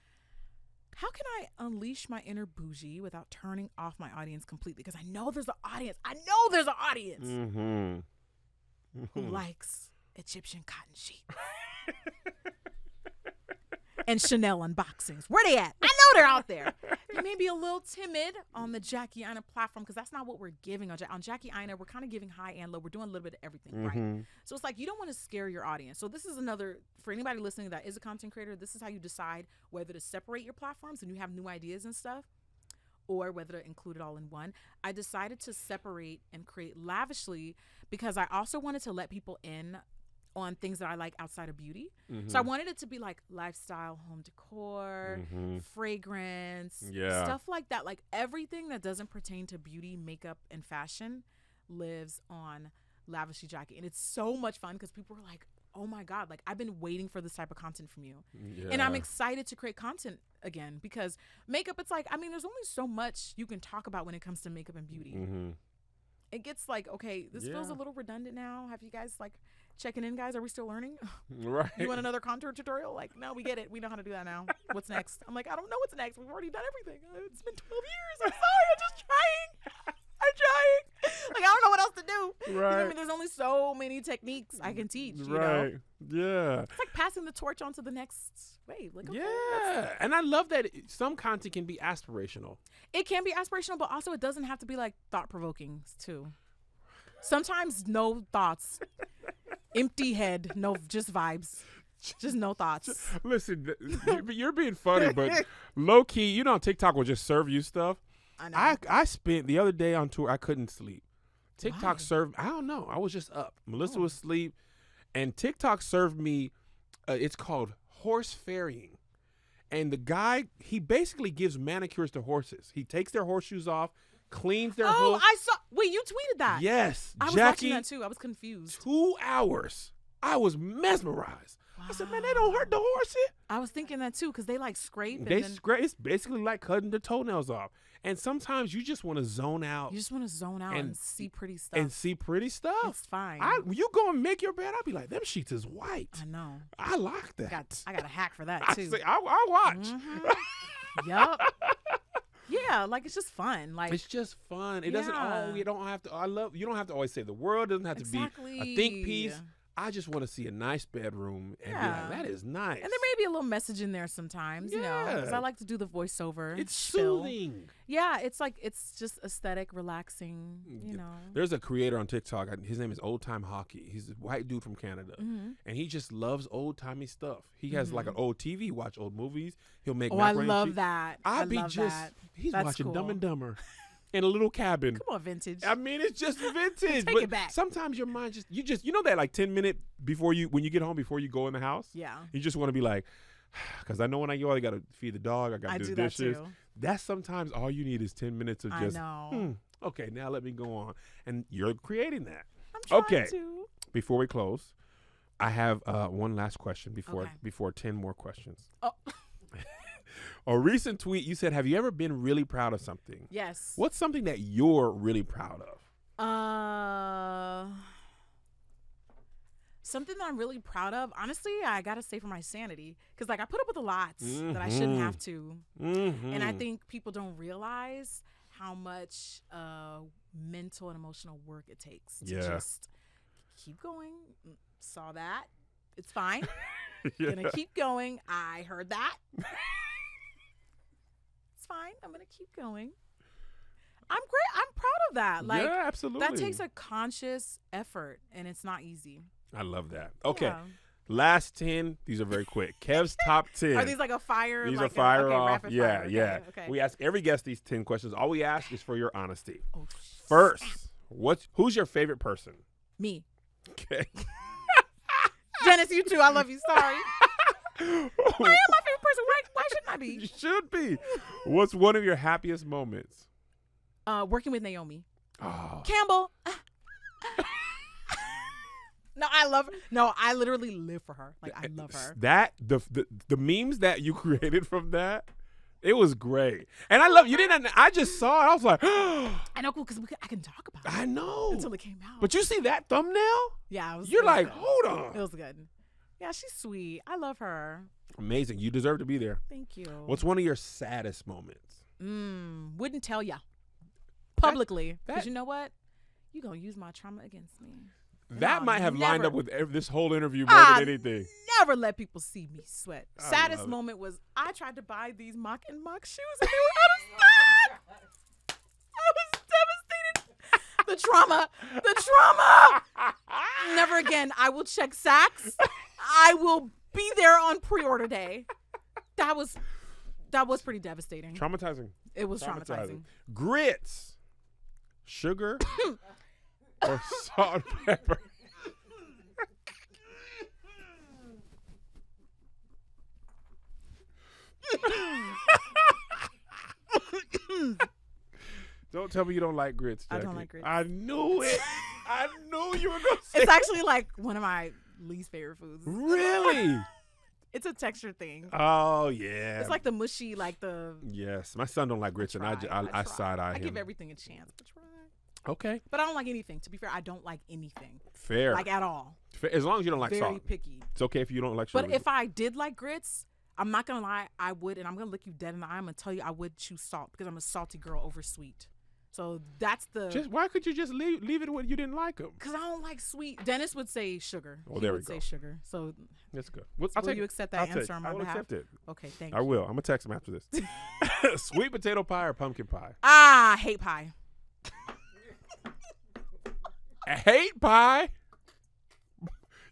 B: how can I unleash my inner bougie without turning off my audience completely? Because I know there's an audience. Who likes Egyptian cotton sheets and Chanel unboxings. Where they at? I know they're out there. They may be a little timid on the Jackie Aina platform, because that's not what we're giving on Jackie Aina. We're kind of giving high and low. We're doing a little bit of everything, right? So it's like, you don't want to scare your audience. So this is another, for anybody listening that is a content creator, this is how you decide whether to separate your platforms and you have new ideas and stuff, or whether to include it all in one. I decided to separate and create Lavishly because I also wanted to let people in on things that I like outside of beauty. So I wanted it to be like lifestyle, home decor, fragrance, stuff like that. Like everything that doesn't pertain to beauty, makeup, and fashion lives on Lavishly Jackie. And it's so much fun because people are like, oh my God, like I've been waiting for this type of content from you. And I'm excited to create content again, because makeup, it's like, I mean, there's only so much you can talk about when it comes to makeup and beauty. It gets like, okay, this feels a little redundant now. Have you guys like checking in, guys? Are we still learning?
A: Right.
B: You want another contour tutorial? Like, no, we get it. We know how to do that now. What's next? I'm like, I don't know what's next. We've already done everything. It's been 12 years. I'm sorry. I'm just trying. Like, I don't know what else to do. Right. You know what I mean? There's only so many techniques I can teach, you know?
A: Yeah.
B: It's like passing the torch on to the next wave. Like, okay,
A: and I love that some content can be aspirational.
B: It can be aspirational, but also it doesn't have to be like thought-provoking too. Sometimes no thoughts. Empty head, no, just vibes. Just no thoughts.
A: Listen, you're being funny, but low-key, you know, TikTok will just serve you stuff.
B: I know.
A: I spent the other day on tour, I couldn't sleep. TikTok
B: Why?
A: served, I don't know, I was just up. Melissa was asleep, and TikTok served me, it's called horse ferrying. And the guy, he basically gives manicures to horses. He takes their horseshoes off, cleans their hooves.
B: I saw. Wait, you tweeted that?
A: Yes.
B: I was
A: Jackie,
B: watching that too. I was confused.
A: 2 hours. I was mesmerized. Wow. I said, man, they don't hurt the horse.
B: I was thinking that too, because they like scrape.
A: Scrape. It's basically like cutting the toenails off. And sometimes you just want to zone out.
B: You just want to zone out and see pretty stuff. It's fine.
A: You go and make your bed, I'll be like, them sheets is white.
B: I know.
A: I like that.
B: I got a hack for that too.
A: I watch.
B: Yup. Yeah, like it's just fun. Like
A: it's just fun. It doesn't always. You don't have to always say the world. It doesn't have to be a think piece. I just want to see a nice bedroom and be like, that is nice.
B: And there may be a little message in there sometimes, you know, because I like to do the voiceover.
A: It's soothing.
B: Yeah, it's like, it's just aesthetic, relaxing, you know.
A: There's a creator on TikTok. His name is Old Time Hockey. He's a white dude from Canada. And he just loves old-timey stuff. He has like an old TV, watch old movies. He'll make macaroni.
B: I love that.
A: He's watching Dumb and Dumber. In a little cabin.
B: Come on, vintage.
A: I mean, it's just vintage.
B: Take it back.
A: Sometimes your mind you know that like 10-minute when you get home, before you go in the house?
B: Yeah.
A: You just want to be like, because I know when I go, I got to feed the dog. I got to do the dishes.
B: That too.
A: That's sometimes all you need is 10 minutes of just, okay, now let me go on. And you're creating that.
B: I'm trying to.
A: Before we close, I have one last question before 10 more questions.
B: Oh.
A: A recent tweet, you said, have you ever been really proud of something?
B: Yes.
A: What's something that you're really proud of?
B: Something that I'm really proud of, honestly, I got to say for my sanity. Because, like, I put up with a lot that I shouldn't have to. And I think people don't realize how much mental and emotional work it takes to just keep going. Saw that. It's fine. Gonna keep going. I heard that. Fine, I'm gonna keep going. I'm great. I'm proud of that. Like,
A: yeah, absolutely.
B: that takes a conscious effort, and it's not easy.
A: I love that. Okay.
B: Yeah.
A: Last 10. These are very quick. Kev's top 10.
B: Are these like a fire?
A: These
B: like
A: are fire
B: okay,
A: off.
B: rapid
A: Yeah,
B: fire.
A: yeah.
B: Okay.
A: We ask every guest these 10 questions. All we ask is for your honesty.
B: Oh,
A: First, who's your favorite person?
B: me.
A: Okay.
B: Dennis, you too. I love you. Sorry. I am my favorite person. Why shouldn't I
A: You
B: be?
A: should be. What's one of your happiest moments?
B: Working with Naomi
A: Oh.
B: Campbell. No, I love her. No, I literally live for her. Like, I love her.
A: That the memes that you created from that, it was great. And I love you didn't. I just saw it. I was like,
B: I know, cool, because I can talk about it.
A: I know.
B: Until it came out.
A: But you see that thumbnail?
B: Yeah, it was.
A: You're
B: it was
A: like,
B: good.
A: hold
B: It
A: on.
B: was good. Yeah, she's sweet. I love her.
A: Amazing. You deserve to be there.
B: Thank you.
A: What's one of your saddest moments?
B: Wouldn't tell ya publicly, because
A: that-
B: you know what? You gonna use my trauma against me.
A: That
B: No,
A: might have lined
B: never.
A: up with this whole interview more than anything.
B: Never let people see me sweat.
A: I
B: Saddest
A: love it.
B: moment was I tried to buy these mock and mock shoes and they were out of stock. I was devastated. The trauma. Never again. I will check Saks. I will be there on pre-order day. That was pretty devastating.
A: Traumatizing.
B: It was traumatizing.
A: Grits, sugar, or salt and pepper. Don't tell me you don't like grits, Jackie.
B: I don't like grits.
A: I knew it. I knew you were going to say
B: It's actually like one of my least favorite foods.
A: Really?
B: It's a texture thing.
A: Oh, yeah.
B: It's like the mushy, like the.
A: Yes. My son don't like grits, and I
B: try.
A: side-eye him.
B: I give everything a chance. But try.
A: Okay.
B: But I don't like anything. To be fair, I don't like anything.
A: Fair.
B: Like at all.
A: As long as you don't like
B: Very
A: salt.
B: picky.
A: It's okay if you don't like sugar.
B: But if I did like grits, I'm not going to lie, I would, and I'm going to look you dead in the eye. I'm going to tell you I would choose salt because I'm a salty girl over sweet. So that's the.
A: Why could you just leave it when you didn't like them?
B: Because I don't like sweet. Dennis would say sugar.
A: Oh,
B: He
A: there we
B: would
A: go.
B: say sugar. So
A: That's good.
B: will you accept that answer on my
A: I will
B: behalf?
A: accept it.
B: Okay, thank
A: I
B: you.
A: will. I'm going to text him after this. Sweet potato pie or pumpkin pie?
B: I hate pie.
A: Hate pie?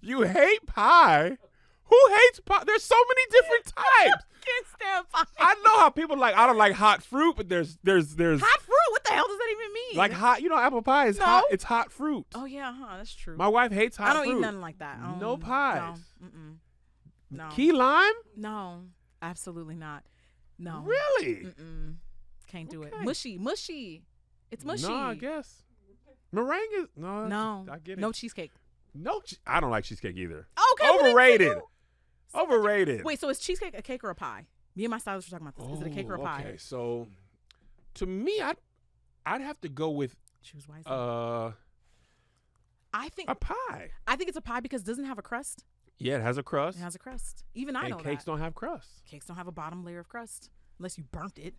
A: You hate pie? Who hates pie? There's so many different types.
B: Can't stand pie.
A: I know how people like. I don't like hot fruit, but there's
B: Hot fruit? What the hell does that even mean?
A: like hot. You know, apple pie is
B: No.
A: hot. It's hot fruit.
B: Oh yeah, that's true.
A: My wife hates hot
B: I don't
A: fruit.
B: eat nothing like that.
A: No pies.
B: No. Mm-mm. No.
A: Key lime?
B: No. Absolutely not. No.
A: Really?
B: Mm-mm. Can't do it.
A: Okay.
B: Mushy. It's mushy.
A: No, I guess meringue is no.
B: No.
A: I get it.
B: No cheesecake.
A: No, I don't like cheesecake either.
B: Okay. what did
A: Overrated.
B: you-
A: Overrated.
B: Wait, so is cheesecake a cake or a pie? Me and my stylist were talking about this. Is it a cake or a pie?
A: Okay, so to me, I'd have to go with
B: Choose wisely.
A: I think a pie.
B: I think it's a pie because it doesn't have a crust.
A: Yeah, it has a crust.
B: It has a crust. Even I
A: and
B: know
A: cakes
B: that.
A: don't have crust.
B: Cakes don't have a bottom layer of crust unless you burnt it.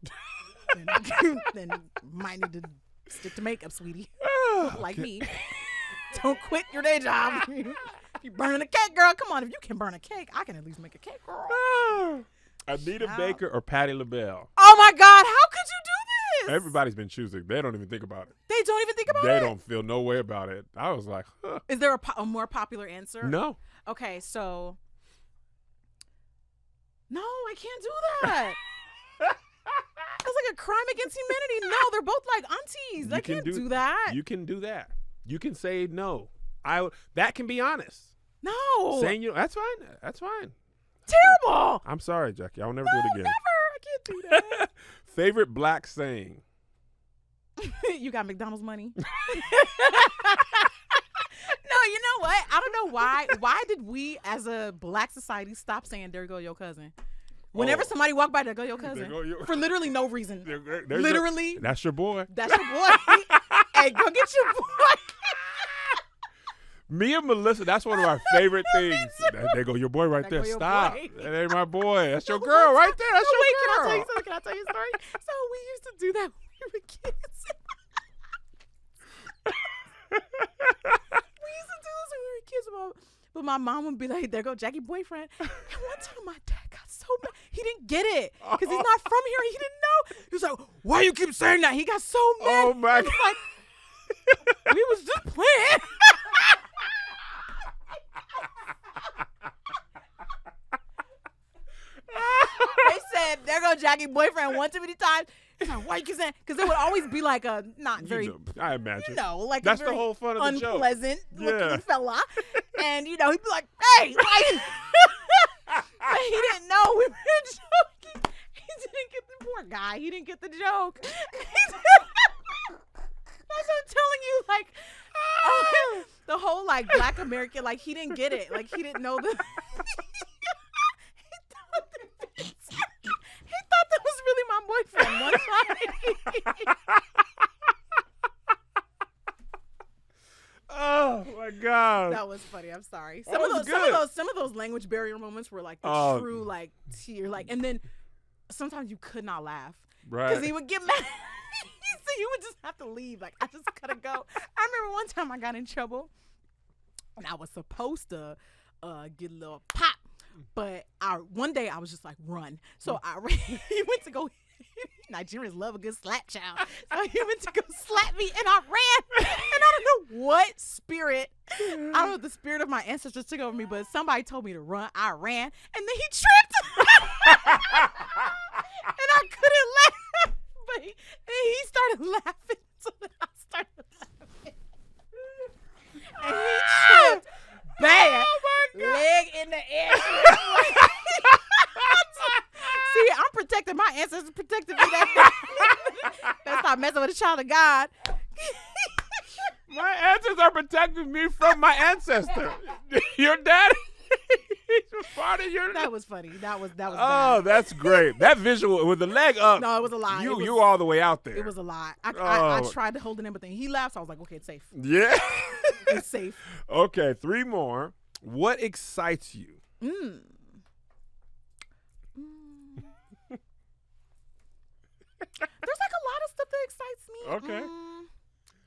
B: then you might need to stick to makeup, sweetie. Like me. Don't quit your day job. You burning a cake, girl. Come on, if you can burn a cake, I can at least make a cake, girl.
A: Anita
B: Child.
A: Baker or Patti LaBelle?
B: Oh my God, how could you do this?
A: Everybody's been choosing. They don't even think about it.
B: They don't even think about
A: They
B: it.
A: don't feel no way about it. I was like, huh.
B: Is there a more popular answer?
A: No.
B: Okay, so. No, I can't do that. That's like a crime against humanity. No, they're both like aunties. I can't do that.
A: You can do that. You can say no. That can be honest.
B: No.
A: Saying you. That's fine. That's fine.
B: Terrible.
A: I'm sorry, Jackie. I'll never do it again.
B: Never. I can't do that.
A: Favorite black saying?
B: You got McDonald's money. No, you know what? I don't know why. Why did we, as a black society, stop saying "There go your cousin"? Whenever
A: Oh.
B: somebody walk by, "There go your cousin,"
A: There go your-
B: for literally no reason.
A: There's
B: Literally,
A: that's your boy.
B: that's your boy. Hey, go get your boy.
A: Me and Melissa, that's one of our favorite things. There go your boy right
B: There
A: there.
B: go your
A: Stop.
B: boy.
A: That ain't my boy. That's your girl right there. That's
B: Oh,
A: your
B: wait,
A: girl.
B: can I tell you something? Can I tell you a story? So we used to do that when we were kids. We used to do this when we were kids. But my mom would be like, "There go Jackie boyfriend." And one time my dad got so mad. He didn't get it because he's not from here. He didn't know. He was like, why you keep saying that? He got so mad.
A: Oh my God.
B: Like, we was just playing. They said, there go Jackie boyfriend one too many times. He's like, why you keep saying? Because there would always be like a not very,
A: I imagine.
B: like
A: that's
B: a very
A: the whole fun of the joke.
B: Unpleasant looking fella. And, he'd be like, hey, like, but he didn't know we were joking. He didn't get the poor guy. He didn't get the joke. That's what I'm telling you. Like, the whole like Black American, like he didn't get it. Like he didn't know the. He thought that was really my boyfriend one time.
A: Oh my God.
B: That was funny. I'm sorry.
A: Some
B: of those language barrier moments were like the true like tear, like, and then sometimes you could not laugh because he would get mad. So you would just have to leave. Like, I just gotta go. I remember one time I got in trouble and I was supposed to get a little pop, but one day I was just like, run. So I ran. He went to go. Nigerians love a good slap, child. So he went to go slap me, and I ran. And I don't know what spirit, I don't know if the spirit of my ancestors took over me, but somebody told me to run. I ran, and then he tripped. And I couldn't laugh. But he started laughing, so then I started laughing. And he tripped bad. Oh my God. Leg in the air. See, I'm protecting my ancestors, protecting me. Let's stop messing with a child of God.
A: My ancestors are protecting me from my ancestor. Your daddy. He's part of your.
B: That was funny. That was.
A: Oh,
B: bad.
A: that's great. That visual with the leg up.
B: No, it was a lie.
A: You were all the way out there.
B: It was a lie. I tried to hold it in, but then he laughed. So I was like, okay, it's safe.
A: Yeah.
B: It's safe.
A: Okay, 3 more. What excites you?
B: There's like a lot of stuff that excites me.
A: Okay.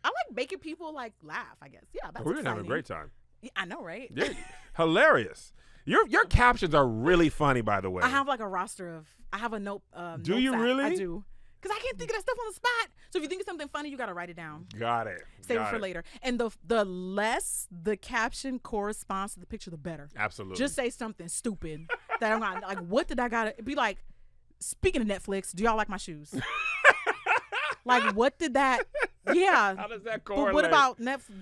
B: I like making people like laugh, I guess. Yeah, that's
A: We've been
B: exciting.
A: having a great time.
B: Yeah, I know, right?
A: Yeah, hilarious. Your captions are really funny, by the way.
B: I have like a roster of. I have a note.
A: Do you really?
B: I do. Because I can't think of that stuff on the spot. So if you think of something funny, you got to write it down.
A: Got it.
B: Save it for later. And the less the caption corresponds to the picture, the better.
A: Absolutely.
B: Just say something stupid that I'm not like. What did I gotta be like? Speaking of Netflix, do y'all like my shoes? Like, what did that? Yeah.
A: How does that correlate?
B: But what about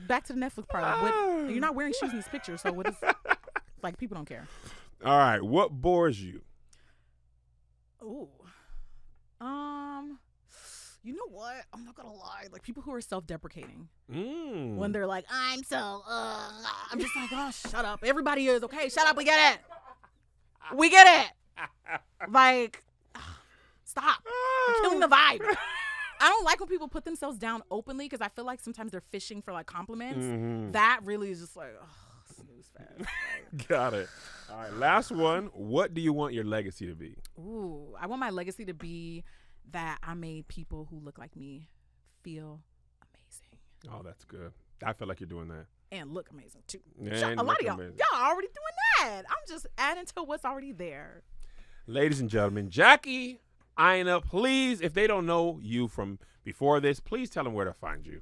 B: back to the Netflix part? You're not wearing shoes in this picture, so what is? Like, people don't care.
A: All right. What bores you?
B: Ooh. You know what? I'm not gonna lie. Like, people who are self-deprecating when they're like, I'm so. I'm just like, oh, shut up. Everybody is okay. Shut up. We get it. We get it. Like, stop. You're killing the vibe. I don't like when people put themselves down openly because I feel like sometimes they're fishing for like compliments. That really is just like, snooze fast. Like,
A: got it. All right, last one. What do you want your legacy to be?
B: Ooh, I want my legacy to be that I made people who look like me feel amazing.
A: Oh, that's good. I feel like you're doing that.
B: And look amazing too.
A: And
B: a lot of y'all
A: amazing.
B: are already doing that. I'm just adding to what's already there.
A: Ladies and gentlemen, Jackie, Aina, please, if they don't know you from before this, please tell them where to find you.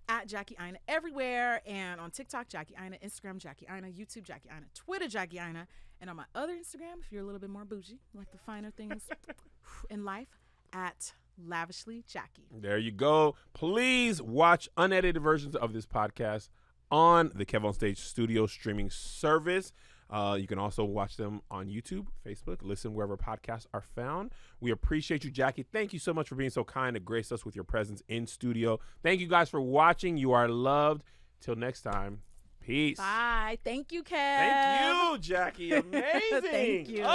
B: At Jackie Aina everywhere, and on TikTok, Jackie Aina, Instagram, Jackie Aina, YouTube, Jackie Aina, Twitter, Jackie Aina, and on my other Instagram, if you're a little bit more bougie, like the finer things in life, at Lavishly Jackie.
A: There you go. Please watch unedited versions of this podcast on the KevOnStage studio streaming service. You can also watch them on YouTube, Facebook, listen wherever podcasts are found. We appreciate you, Jackie. Thank you so much for being so kind to grace us with your presence in studio. Thank you guys for watching. You are loved. Till next time, peace.
B: Bye. Thank you, Kev.
A: Thank you, Jackie. Amazing.
B: Thank you.